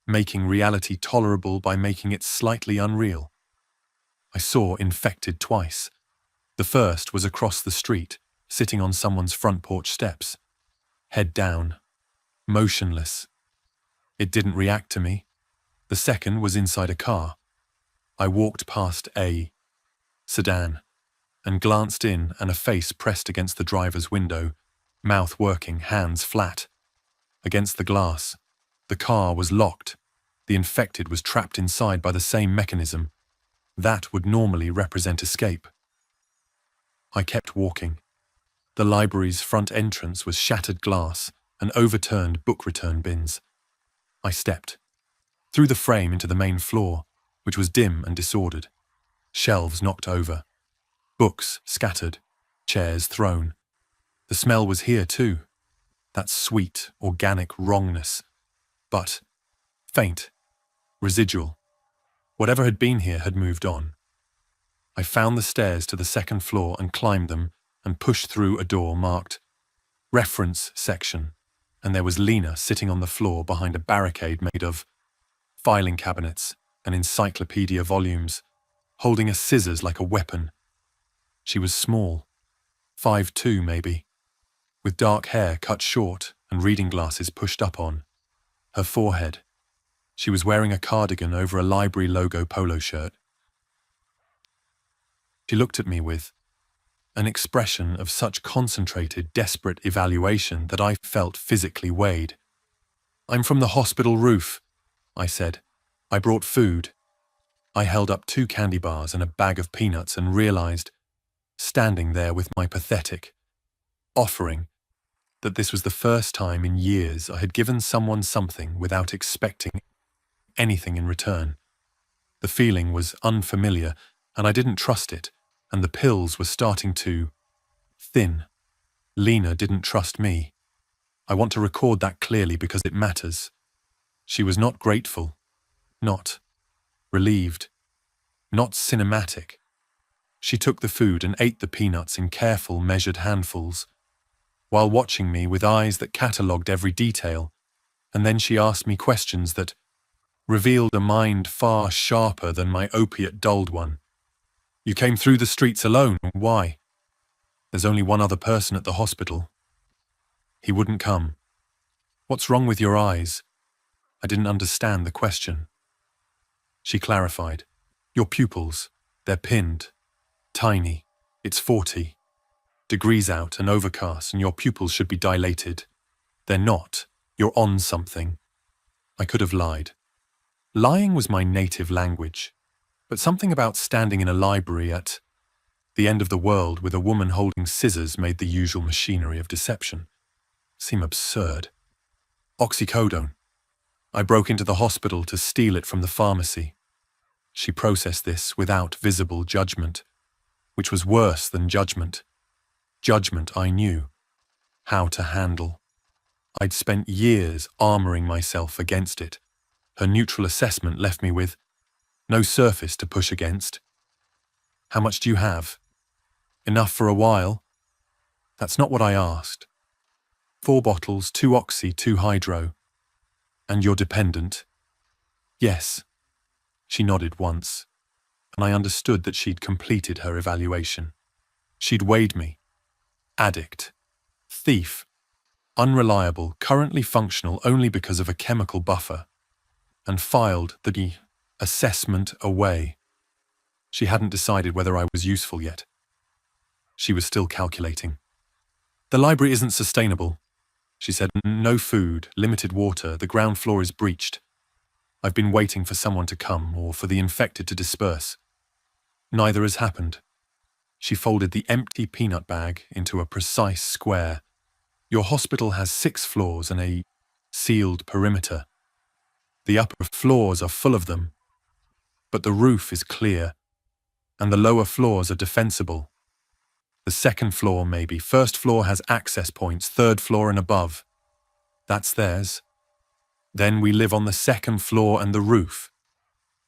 making reality tolerable by making it slightly unreal. I saw infected twice. The first was across the street, sitting on someone's front porch steps, head down, motionless. It didn't react to me. The second was inside a car. I walked past a sedan and glanced in, and a face pressed against the driver's window, mouth working, hands flat against the glass. The car was locked. The infected was trapped inside by the same mechanism. That would normally represent escape. I kept walking. The library's front entrance was shattered glass and overturned book return bins. I stepped through the frame into the main floor, which was dim and disordered. Shelves knocked over. Books scattered. Chairs thrown. The smell was here too. That sweet, organic wrongness. But faint. Residual. Whatever had been here had moved on. I found the stairs to the second floor and climbed them and pushed through a door marked Reference Section, and there was Lena sitting on the floor behind a barricade made of filing cabinets and encyclopedia volumes, holding a scissors like a weapon. She was small, 5'2" maybe, with dark hair cut short and reading glasses pushed up on her forehead. She was wearing a cardigan over a library logo polo shirt. She looked at me with an expression of such concentrated, desperate evaluation that I felt physically weighed. "I'm from the hospital roof," I said. "I brought food." I held up 2 candy bars and a bag of peanuts and realized, standing there with my pathetic offering, that this was the first time in years I had given someone something without expecting anything in return. The feeling was unfamiliar, and I didn't trust it, and the pills were starting to thin. Lena didn't trust me. I want to record that clearly because it matters. She was not grateful, not relieved, not cinematic. She took the food and ate the peanuts in careful, measured handfuls, while watching me with eyes that catalogued every detail, and then she asked me questions that revealed a mind far sharper than my opiate-dulled one. "You came through the streets alone. Why?" "There's only one other person at the hospital." "He wouldn't come." "What's wrong with your eyes?" I didn't understand the question. She clarified. "Your pupils, they're pinned. Tiny. It's 40 degrees out and overcast, and your pupils should be dilated. They're not. You're on something." I could have lied. Lying was my native language, but something about standing in a library at the end of the world with a woman holding scissors made the usual machinery of deception seem absurd. "Oxycodone. I broke into the hospital to steal it from the pharmacy." She processed this without visible judgment, which was worse than judgment. Judgment I knew how to handle. I'd spent years armoring myself against it. Her neutral assessment left me with no surface to push against. "How much do you have?" "Enough for a while." That's not what I asked. 4 bottles, 2 oxy, 2 hydro. "And you're dependent?" "Yes." She nodded once, and I understood that she'd completed her evaluation. She'd weighed me. Addict. Thief. Unreliable, currently functional only because of a chemical buffer. And filed the assessment away. She hadn't decided whether I was useful yet. She was still calculating. "The library isn't sustainable," she said. "No food, limited water, the ground floor is breached. I've been waiting for someone to come or for the infected to disperse. Neither has happened." She folded the empty peanut bag into a precise square. "Your hospital has 6 floors and a sealed perimeter. The upper floors are full of them, but the roof is clear, and the lower floors are defensible. The second floor maybe, first floor has access points, 3rd floor and above. That's theirs. Then we live on the 2nd floor and the roof."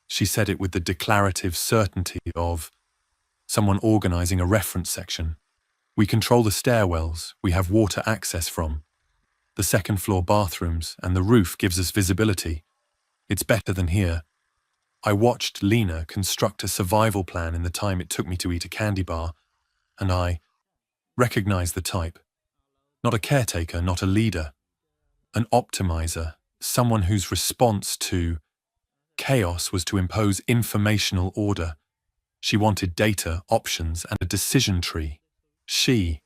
She said it with the declarative certainty of someone organizing a reference section. "We control the stairwells, we have water access from the 2nd floor bathrooms, and the roof gives us visibility. It's better than here." I watched Lena construct a survival plan in the time it took me to eat a candy bar, and I recognized the type. Not a caretaker, not a leader. An optimizer, someone whose response to chaos was to impose informational order. She wanted data, options, and a decision tree. She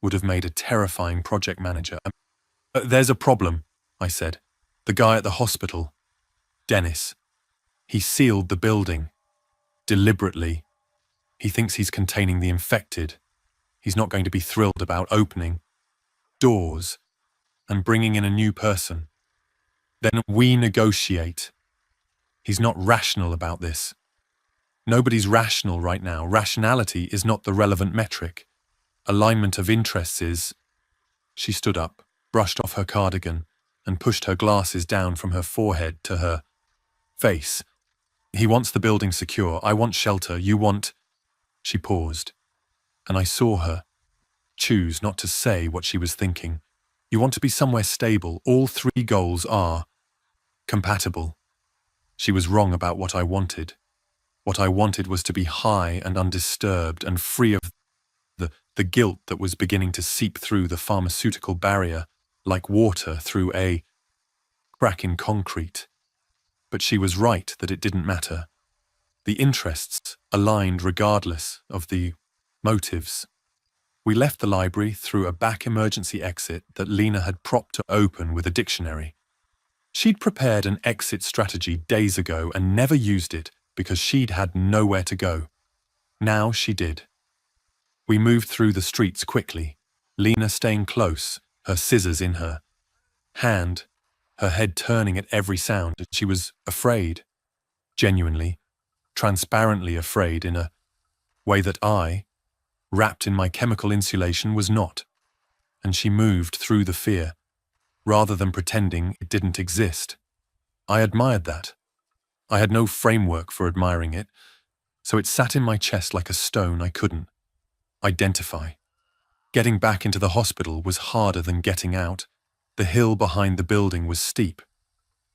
would have made a terrifying project manager. "There's a problem," I said. "The guy at the hospital." Dennis. He sealed the building. Deliberately. He thinks he's containing the infected. He's not going to be thrilled about opening doors and bringing in a new person. Then we negotiate. He's not rational about this. Nobody's rational right now. Rationality is not the relevant metric. Alignment of interests is. She stood up, brushed off her cardigan, and pushed her glasses down from her forehead to her face. He wants the building secure. I want shelter. You want. She paused, and I saw her choose not to say what she was thinking. You want to be somewhere stable. All three goals are compatible. She was wrong about what I wanted. What I wanted was to be high and undisturbed and free of the guilt that was beginning to seep through the pharmaceutical barrier like water through a crack in concrete. But she was right that it didn't matter. The interests aligned regardless of the motives. We left the library through a back emergency exit that Lena had propped open with a dictionary. She'd prepared an exit strategy days ago and never used it because she'd had nowhere to go. Now she did. We moved through the streets quickly, Lena staying close, her scissors in her hand, her head turning at every sound. She was afraid, genuinely, transparently afraid in a way that I, wrapped in my chemical insulation, was not. And she moved through the fear, rather than pretending it didn't exist. I admired that. I had no framework for admiring it, so it sat in my chest like a stone I couldn't identify. Getting back into the hospital was harder than getting out. The hill behind the building was steep,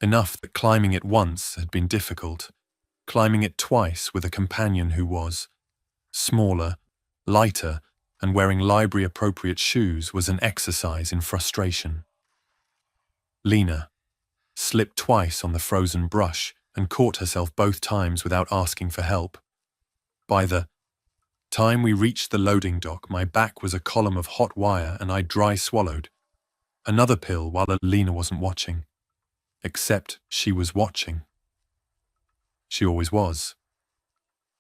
enough that climbing it once had been difficult. Climbing it twice with a companion who was smaller, lighter, and wearing library-appropriate shoes was an exercise in frustration. Lena slipped twice on the frozen brush and caught herself both times without asking for help. By the time we reached the loading dock, my back was a column of hot wire and I dry swallowed another pill while Lena wasn't watching. Except she was watching. She always was.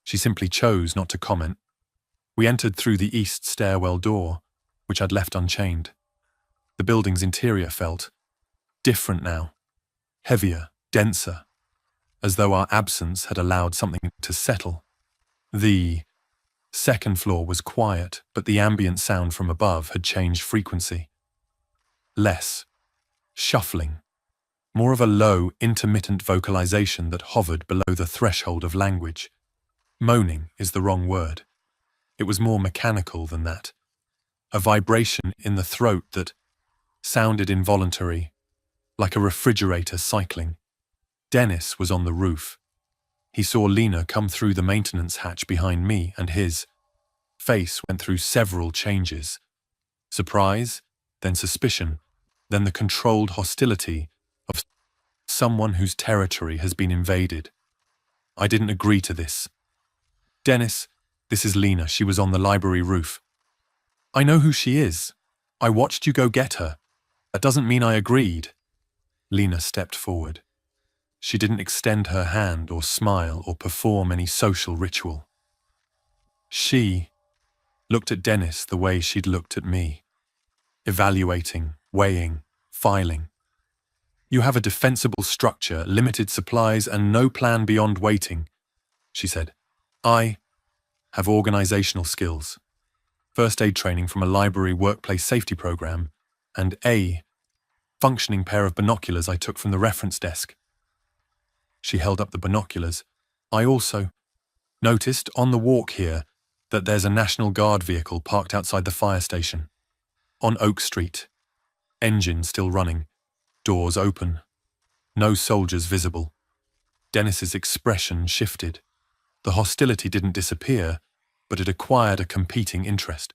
She simply chose not to comment. We entered through the east stairwell door, which I'd left unchained. The building's interior felt different now, heavier, denser, as though our absence had allowed something to settle. The second floor was quiet, but the ambient sound from above had changed frequency. Less shuffling, more of a low, intermittent vocalization that hovered below the threshold of language. Moaning is the wrong word. It was more mechanical than that. A vibration in the throat that sounded involuntary, like a refrigerator cycling. Dennis was on the roof. He saw Lena come through the maintenance hatch behind me, and his face went through several changes. Surprise, then suspicion, then the controlled hostility of someone whose territory has been invaded. I didn't agree to this. Dennis, this is Lena. She was on the library roof. I know who she is. I watched you go get her. That doesn't mean I agreed. Lena stepped forward. She didn't extend her hand or smile or perform any social ritual. She looked at Dennis the way she'd looked at me. Evaluating, weighing, filing. You have a defensible structure, limited supplies, and no plan beyond waiting, she said. I have organizational skills, first aid training from a library workplace safety program, and a functioning pair of binoculars I took from the reference desk. She held up the binoculars. I also noticed on the walk here that there's a National Guard vehicle parked outside the fire station. On Oak Street. Engine still running. Doors open. No soldiers visible. Dennis's expression shifted. The hostility didn't disappear, but it acquired a competing interest.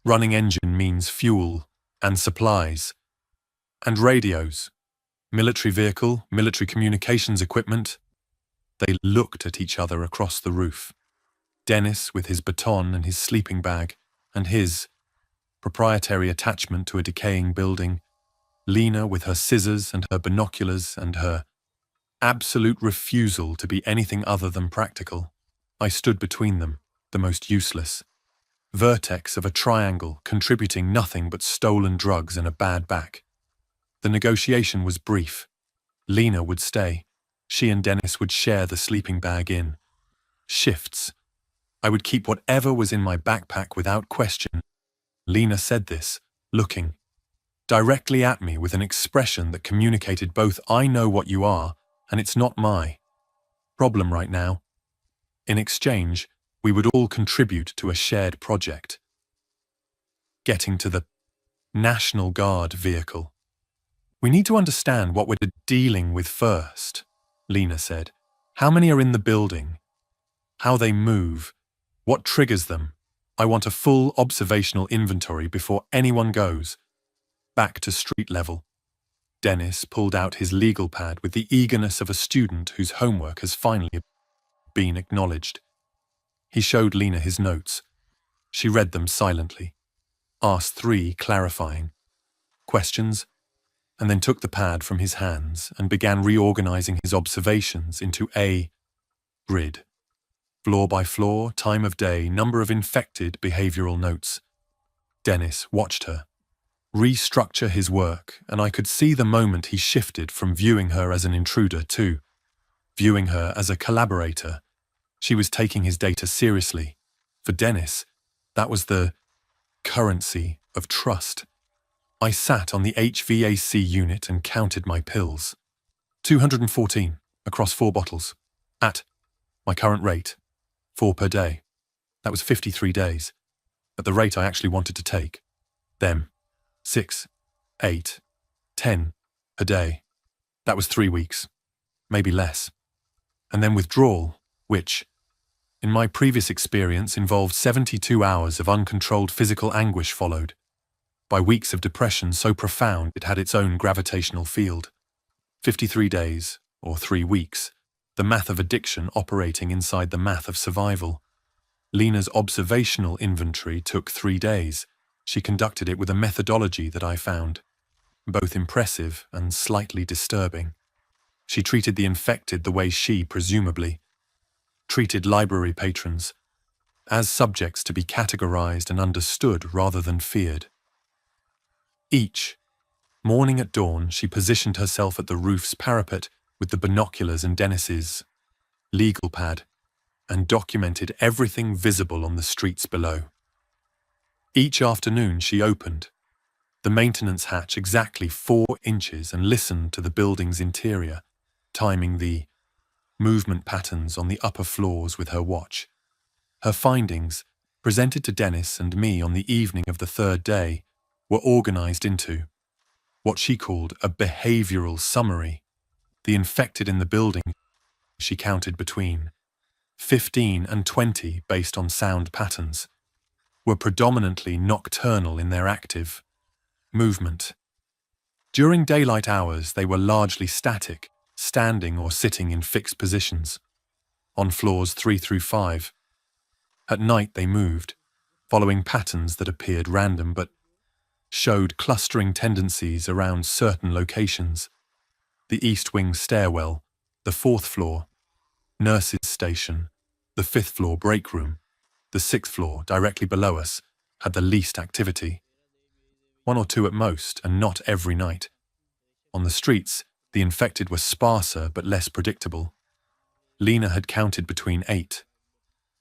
Running engine means fuel and supplies. And radios. Military vehicle, military communications equipment. They looked at each other across the roof. Dennis with his baton and his sleeping bag, and his proprietary attachment to a decaying building. Lena with her scissors and her binoculars and her absolute refusal to be anything other than practical. I stood between them, the most useless vertex of a triangle contributing nothing but stolen drugs and a bad back. The negotiation was brief. Lena would stay. She and Dennis would share the sleeping bag in shifts. I would keep whatever was in my backpack without question. Lena said this, looking directly at me with an expression that communicated both "I know what you are" and "it's not my problem right now." In exchange, we would all contribute to a shared project. Getting to the National Guard vehicle. "We need to understand what we're dealing with first," Lena said. "How many are in the building? How they move? What triggers them? I want a full observational inventory before anyone goes." Back to street level. Dennis pulled out his legal pad with the eagerness of a student whose homework has finally been acknowledged. He showed Lena his notes. She read them silently, asked 3 clarifying questions, and then took the pad from his hands and began reorganizing his observations into a grid. Floor by floor, time of day, number of infected, behavioral notes. Dennis watched her restructure his work, and I could see the moment he shifted from viewing her as an intruder to viewing her as a collaborator. She was taking his data seriously. For Dennis, that was the currency of trust. I sat on the HVAC unit and counted my pills. 214 across 4 bottles. At my current rate, 4 per day. That was 53 days. At the rate I actually wanted to take. Them. 6, 8, 10 per day. That was 3 weeks. Maybe less. And then withdrawal, which, in my previous experience, involved 72 hours of uncontrolled physical anguish followed by weeks of depression so profound it had its own gravitational field. 53 days, or 3 weeks, the math of addiction operating inside the math of survival. Lena's observational inventory took 3 days. She conducted it with a methodology that I found both impressive and slightly disturbing. She treated the infected the way she, presumably, treated library patrons, as subjects to be categorized and understood rather than feared. Each morning at dawn, she positioned herself at the roof's parapet with the binoculars and Dennis's legal pad and documented everything visible on the streets below. Each afternoon she opened the maintenance hatch exactly 4 inches and listened to the building's interior, timing the movement patterns on the upper floors with her watch. Her findings, presented to Dennis and me on the evening of the 3rd day, were organized into what she called a behavioral summary. The infected in the building, she counted between 15 and 20 based on sound patterns, were predominantly nocturnal in their active movement. During daylight hours, they were largely static, standing or sitting in fixed positions, on floors 3 through 5. At night they moved, following patterns that appeared random but showed clustering tendencies around certain locations. The East Wing stairwell, the 4th floor, nurses' station, the 5th floor break room, the 6th floor, directly below us, had the least activity. 1 or 2 at most, and not every night. On the streets, the infected were sparser but less predictable. Lena had counted between 8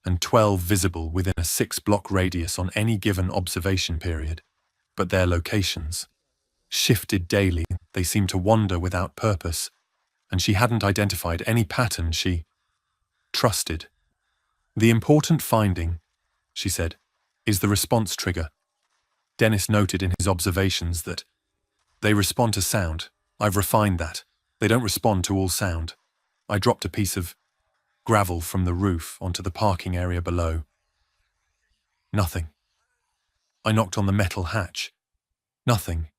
and 12 visible within a 6-block radius on any given observation period, but their locations shifted daily. They seemed to wander without purpose, and she hadn't identified any pattern she trusted. "The important finding," she said, "is the response trigger." Dennis noted in his observations that they respond to sound. I've refined that. They don't respond to all sound. I dropped a piece of gravel from the roof onto the parking area below. Nothing. I knocked on the metal hatch. Nothing.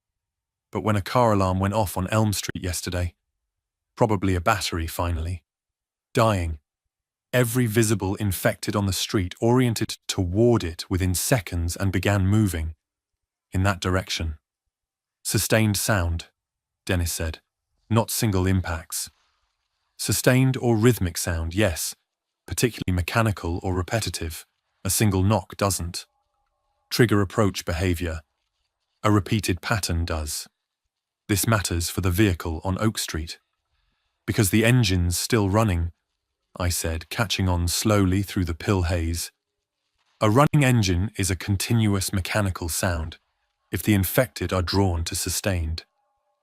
But when a car alarm went off on Elm Street yesterday, probably a battery finally, dying, every visible infected on the street oriented toward it within seconds and began moving in that direction. "Sustained sound," Dennis said, "not single impacts." Sustained or rhythmic sound, yes. Particularly mechanical or repetitive. A single knock doesn't. Trigger approach behavior. A repeated pattern does. This matters for the vehicle on Oak Street. Because the engine's still running, I said, catching on slowly through the pill haze. A running engine is a continuous mechanical sound, if the infected are drawn to sustained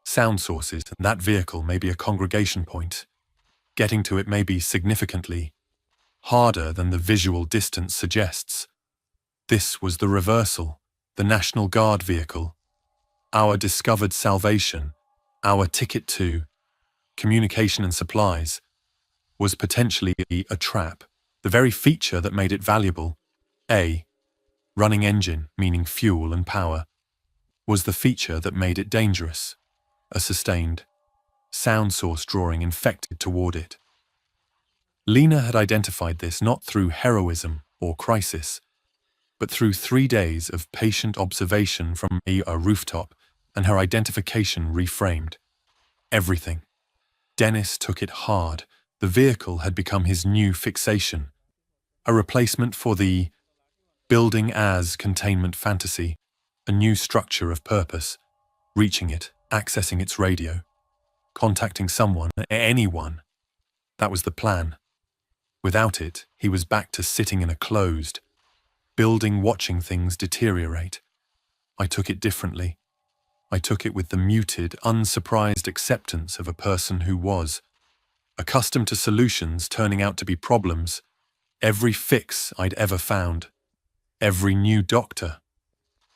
sound sources, and that vehicle may be a congregation point. Getting to it may be significantly harder than the visual distance suggests. This was the reversal, the National Guard vehicle, our discovered salvation, our ticket to communication and supplies, was potentially a trap, the very feature that made it valuable. A running engine, meaning fuel and power, was the feature that made it dangerous, a sustained sound source drawing infected toward it. Lena had identified this not through heroism or crisis, but through 3 days of patient observation from a rooftop, and her identification reframed everything. Dennis took it hard. The vehicle had become his new fixation, a replacement for the building as containment fantasy, a new structure of purpose, reaching it, accessing its radio, contacting someone, anyone. That was the plan. Without it, he was back to sitting in a closed building watching things deteriorate. I took it differently. I took it with the muted, unsurprised acceptance of a person who was accustomed to solutions turning out to be problems. Every fix I'd ever found, every new doctor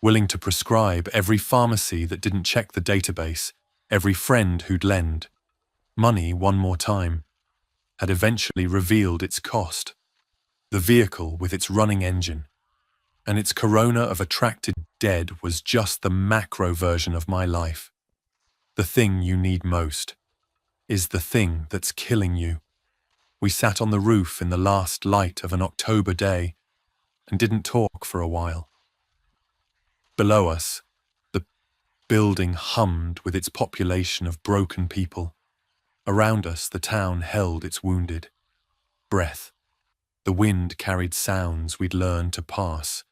willing to prescribe, every pharmacy that didn't check the database, every friend who'd lend money one more time, had eventually revealed its cost. The vehicle with its running engine and its corona of attracted dead was just the macro version of my life. The thing you need most is the thing that's killing you. We sat on the roof in the last light of an October day and didn't talk for a while. Below us, the building hummed with its population of broken people. Around us, the town held its wounded breath. The wind carried sounds we'd learned to pass.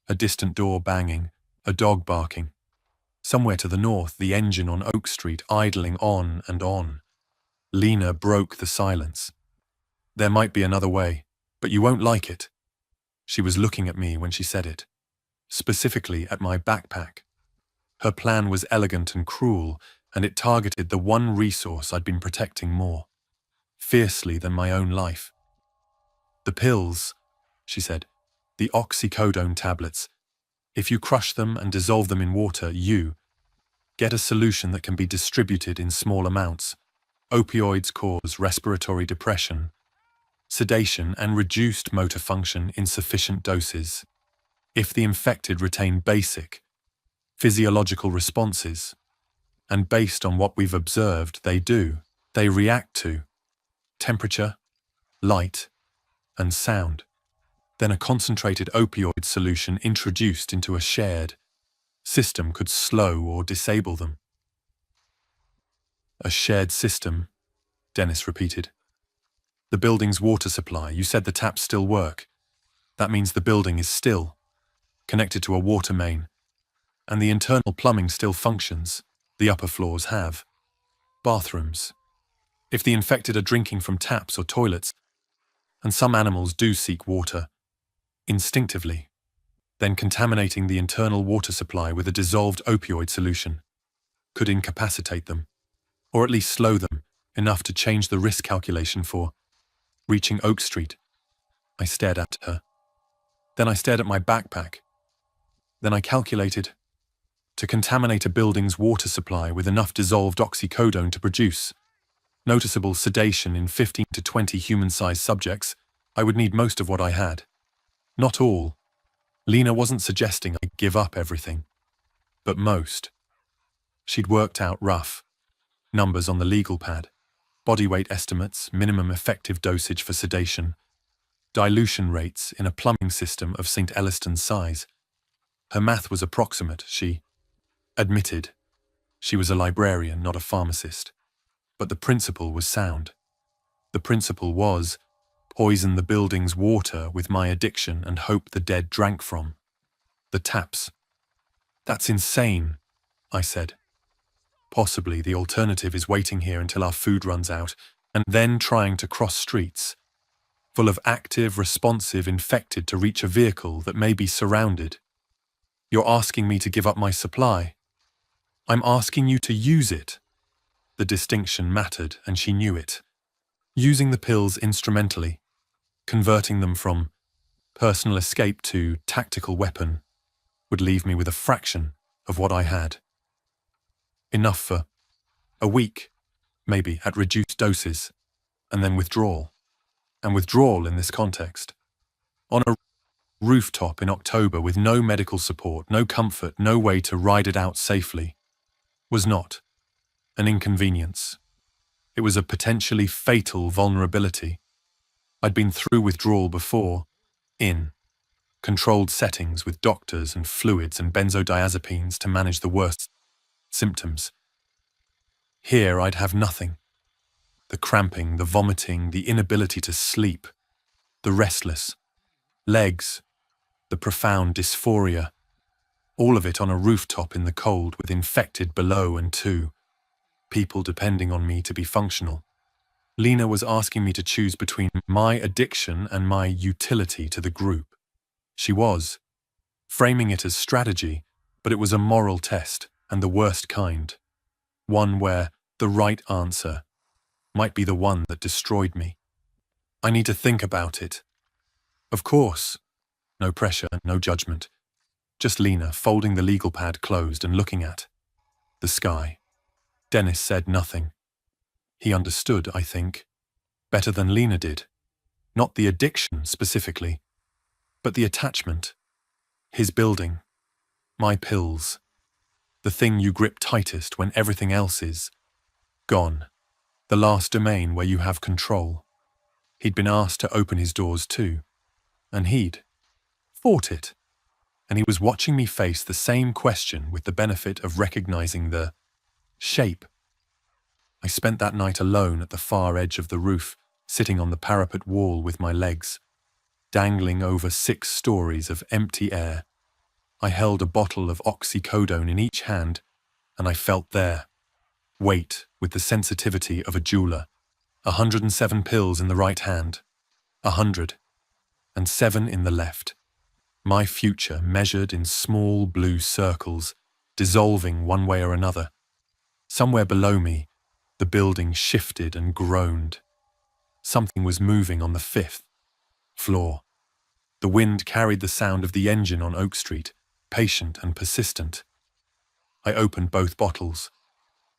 A distant door banging, a dog barking. Somewhere to the north, the engine on Oak Street idling on and on. Lena broke the silence. There might be another way, but you won't like it. She was looking at me when she said it, specifically at my backpack. Her plan was elegant and cruel, and it targeted the one resource I'd been protecting more fiercely than my own life. The pills, she said, the oxycodone tablets. If you crush them and dissolve them in water, you get a solution that can be distributed in small amounts. Opioids cause respiratory depression, sedation, and reduced motor function in sufficient doses. If the infected retain basic physiological responses, and based on what we've observed, they react to temperature, light, and sound. Then a concentrated opioid solution introduced into a shared system could slow or disable them. A shared system, Dennis repeated. The building's water supply, you said the taps still work. That means the building is still connected to a water main, and the internal plumbing still functions. The upper floors have bathrooms. If the infected are drinking from taps or toilets, and some animals do seek water instinctively, then contaminating the internal water supply with a dissolved opioid solution could incapacitate them, or at least slow them enough to change the risk calculation for reaching Oak Street. I stared at her. Then I stared at my backpack. Then I calculated to contaminate a building's water supply with enough dissolved oxycodone to produce noticeable sedation in 15 to 20 human-sized subjects, I would need most of what I had. Not all. Lena wasn't suggesting I give up everything, but most. She'd worked out rough numbers on the legal pad, body weight estimates, minimum effective dosage for sedation, dilution rates in a plumbing system of St. Elliston's size. Her math was approximate, she admitted. She was a librarian, not a pharmacist, but the principle was sound. The principle was, poison the building's water with my addiction and hope the dead drank from. The taps. That's insane, I said. Possibly the alternative is waiting here until our food runs out, and then trying to cross streets, full of active, responsive infected to reach a vehicle that may be surrounded. You're asking me to give up my supply. I'm asking you to use it. The distinction mattered, and she knew it. Using the pills instrumentally, converting them from personal escape to tactical weapon, would leave me with a fraction of what I had. Enough for a week, maybe at reduced doses, and then withdrawal. And withdrawal in this context. On a rooftop in October with no medical support, no comfort, no way to ride it out safely, was not an inconvenience. It was a potentially fatal vulnerability. I'd been through withdrawal before, in controlled settings with doctors and fluids and benzodiazepines to manage the worst symptoms. Here I'd have nothing. The cramping, the vomiting, the inability to sleep, the restless legs, the profound dysphoria, all of it on a rooftop in the cold with infected below and two people depending on me to be functional. Lena was asking me to choose between my addiction and my utility to the group. She was, framing it as strategy, but it was a moral test, and the worst kind. One where the right answer might be the one that destroyed me. I need to think about it. Of course. No pressure, no judgment. Just Lena folding the legal pad closed and looking at the sky. Dennis said nothing. He understood, I think, better than Lena did. Not the addiction specifically, but the attachment. His building. My pills. The thing you grip tightest when everything else is gone. The last domain where you have control. He'd been asked to open his doors too, and he'd fought it. And he was watching me face the same question with the benefit of recognizing the shape. I spent that night alone at the far edge of the roof, sitting on the parapet wall with my legs, dangling over 6 stories of empty air. I held a bottle of oxycodone in each hand, and I felt their weight with the sensitivity of a jeweler. 107 pills in the right hand, 107 in the left. My future measured in small blue circles, dissolving one way or another. Somewhere below me, the building shifted and groaned. Something was moving on the 5th floor. The wind carried the sound of the engine on Oak Street, patient and persistent. I opened both bottles.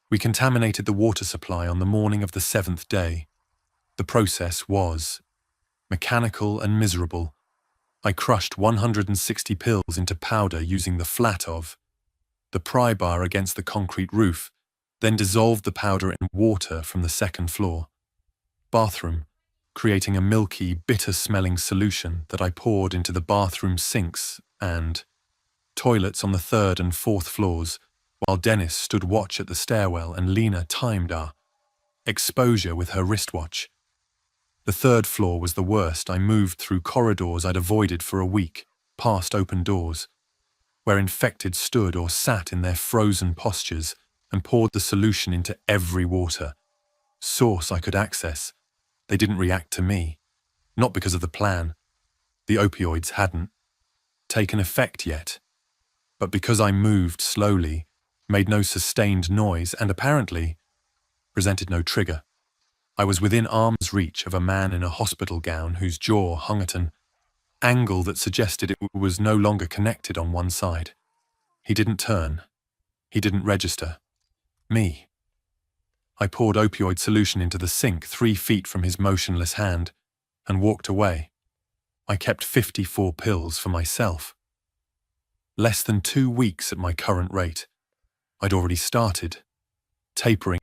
We contaminated the water supply on the morning of the 7th day. The process was mechanical and miserable. I crushed 160 pills into powder using the flat of the pry bar against the concrete roof, then dissolved the powder in water from the 2nd floor. Bathroom, creating a milky, bitter-smelling solution that I poured into the bathroom sinks and toilets on the 3rd and 4th floors, while Dennis stood watch at the stairwell and Lena timed our exposure with her wristwatch. The 3rd floor was the worst. I moved through corridors I'd avoided for a week, past open doors, where infected stood or sat in their frozen postures, and poured the solution into every water source I could access. They didn't react to me, not because of the plan. The opioids hadn't taken effect yet, but because I moved slowly, made no sustained noise, and apparently presented no trigger. I was within arm's reach of a man in a hospital gown whose jaw hung at an angle that suggested it was no longer connected on one side. He didn't turn. He didn't register. Me. I poured opioid solution into the sink 3 feet from his motionless hand and walked away. I kept 54 pills for myself. Less than 2 weeks at my current rate. I'd already started, tapering,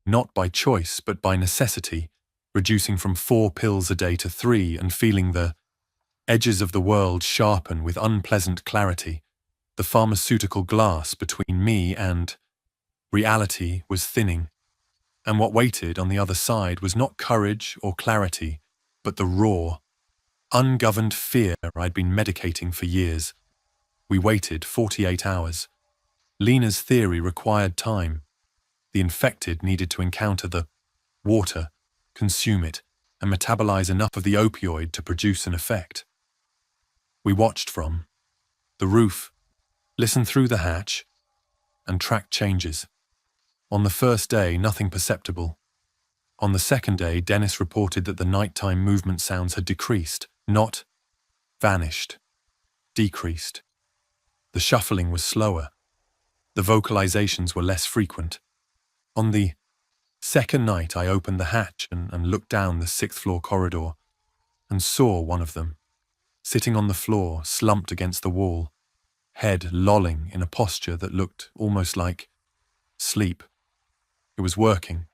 not by choice but by necessity, reducing from 4 pills a day to 3 and feeling the edges of the world sharpen with unpleasant clarity. The pharmaceutical glass between me and reality was thinning. And what waited on the other side was not courage or clarity, but the raw, ungoverned fear I'd been medicating for years. We waited 48 hours. Lena's theory required time. The infected needed to encounter the water, consume it, and metabolize enough of the opioid to produce an effect. We watched from the roof, listened through the hatch, and tracked changes. On the first day, nothing perceptible. On the second day, Dennis reported that the nighttime movement sounds had decreased, not vanished, decreased. The shuffling was slower. The vocalizations were less frequent. On the second night, I opened the hatch and looked down the 6th-floor corridor and saw one of them, sitting on the floor, slumped against the wall, head lolling in a posture that looked almost like sleep. It was working,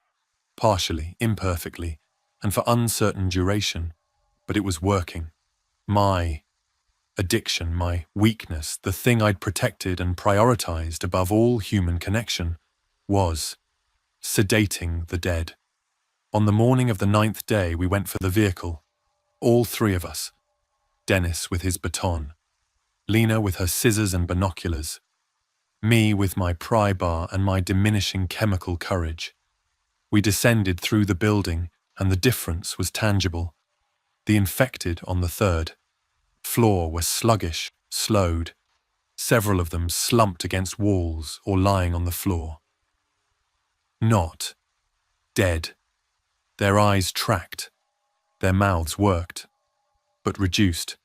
partially, imperfectly, and for uncertain duration, but it was working. My addiction, my weakness, the thing I'd protected and prioritized above all human connection, was sedating the dead. On the morning of the 9th day, we went for the vehicle, all three of us, Dennis with his baton, Lena with her scissors and binoculars, me with my pry bar and my diminishing chemical courage. We descended through the building, and the difference was tangible. The infected on the 3rd floor were sluggish, slowed, several of them slumped against walls or lying on the floor. Not dead. Their eyes tracked, their mouths worked, but reduced,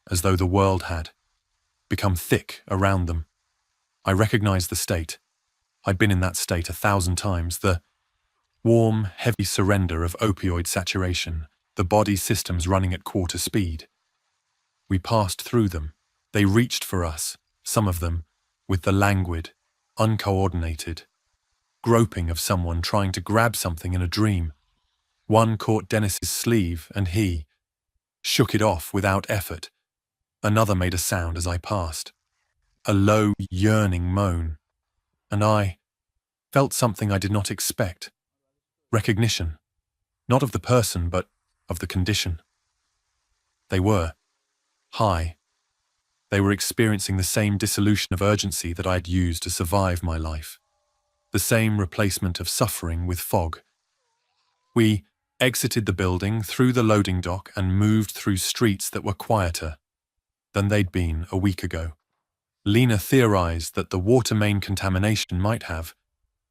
as though the world had become thick around them. I recognized the state. I'd been in that state 1,000 times, the warm, heavy surrender of opioid saturation, the body systems running at quarter speed. We passed through them. They reached for us, some of them, with the languid, uncoordinated groping of someone trying to grab something in a dream. One caught Dennis's sleeve and he shook it off without effort. Another made a sound as I passed, a low, yearning moan, and I felt something I did not expect. Recognition, not of the person, but of the condition. They were high. They were experiencing the same dissolution of urgency that I had used to survive my life, the same replacement of suffering with fog. We exited the building through the loading dock and moved through streets that were quieter than they'd been a week ago. Lena theorized that the water main contamination might have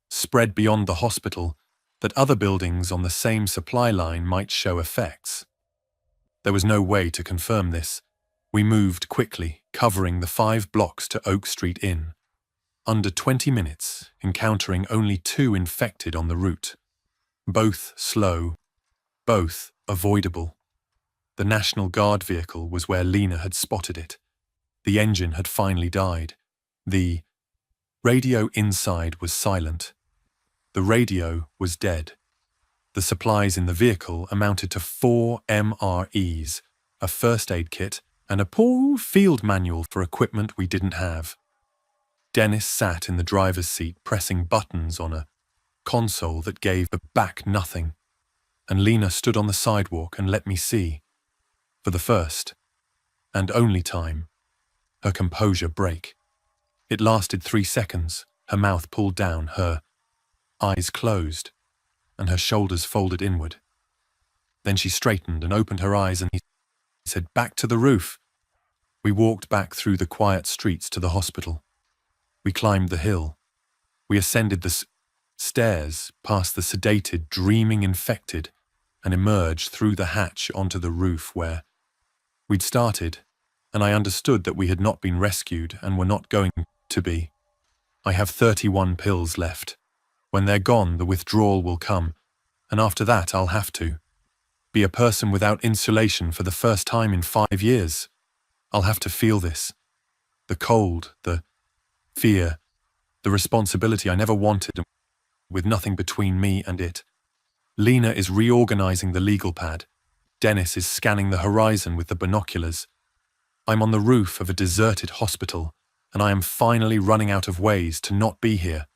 spread beyond the hospital, that other buildings on the same supply line might show effects. There was no way to confirm this. We moved quickly, covering the 5 blocks to Oak Street Inn. Under 20 minutes, encountering only 2 infected on the route. Both slow, both avoidable. The National Guard vehicle was where Lena had spotted it. The engine had finally died. The radio inside was silent. The radio was dead. The supplies in the vehicle amounted to 4 MREs, a first aid kit, and a poor field manual for equipment we didn't have. Dennis sat in the driver's seat pressing buttons on a console that gave back nothing, and Lena stood on the sidewalk and let me see, for the first and only time, her composure break. It lasted 3 seconds, her mouth pulled down, her eyes closed, and her shoulders folded inward. Then she straightened and opened her eyes and he said, "Back to the roof." We walked back through the quiet streets to the hospital. We climbed the hill. We ascended the stairs, past the sedated, dreaming infected, and emerged through the hatch onto the roof where we'd started, and I understood that we had not been rescued and were not going to be. I have 31 pills left. When they're gone, the withdrawal will come, and after that I'll have to be a person without insulation for the first time in 5 years. I'll have to feel this. The cold, the fear, the responsibility I never wanted, with nothing between me and it. Lena is reorganizing the legal pad. Dennis is scanning the horizon with the binoculars. I'm on the roof of a deserted hospital, and I am finally running out of ways to not be here.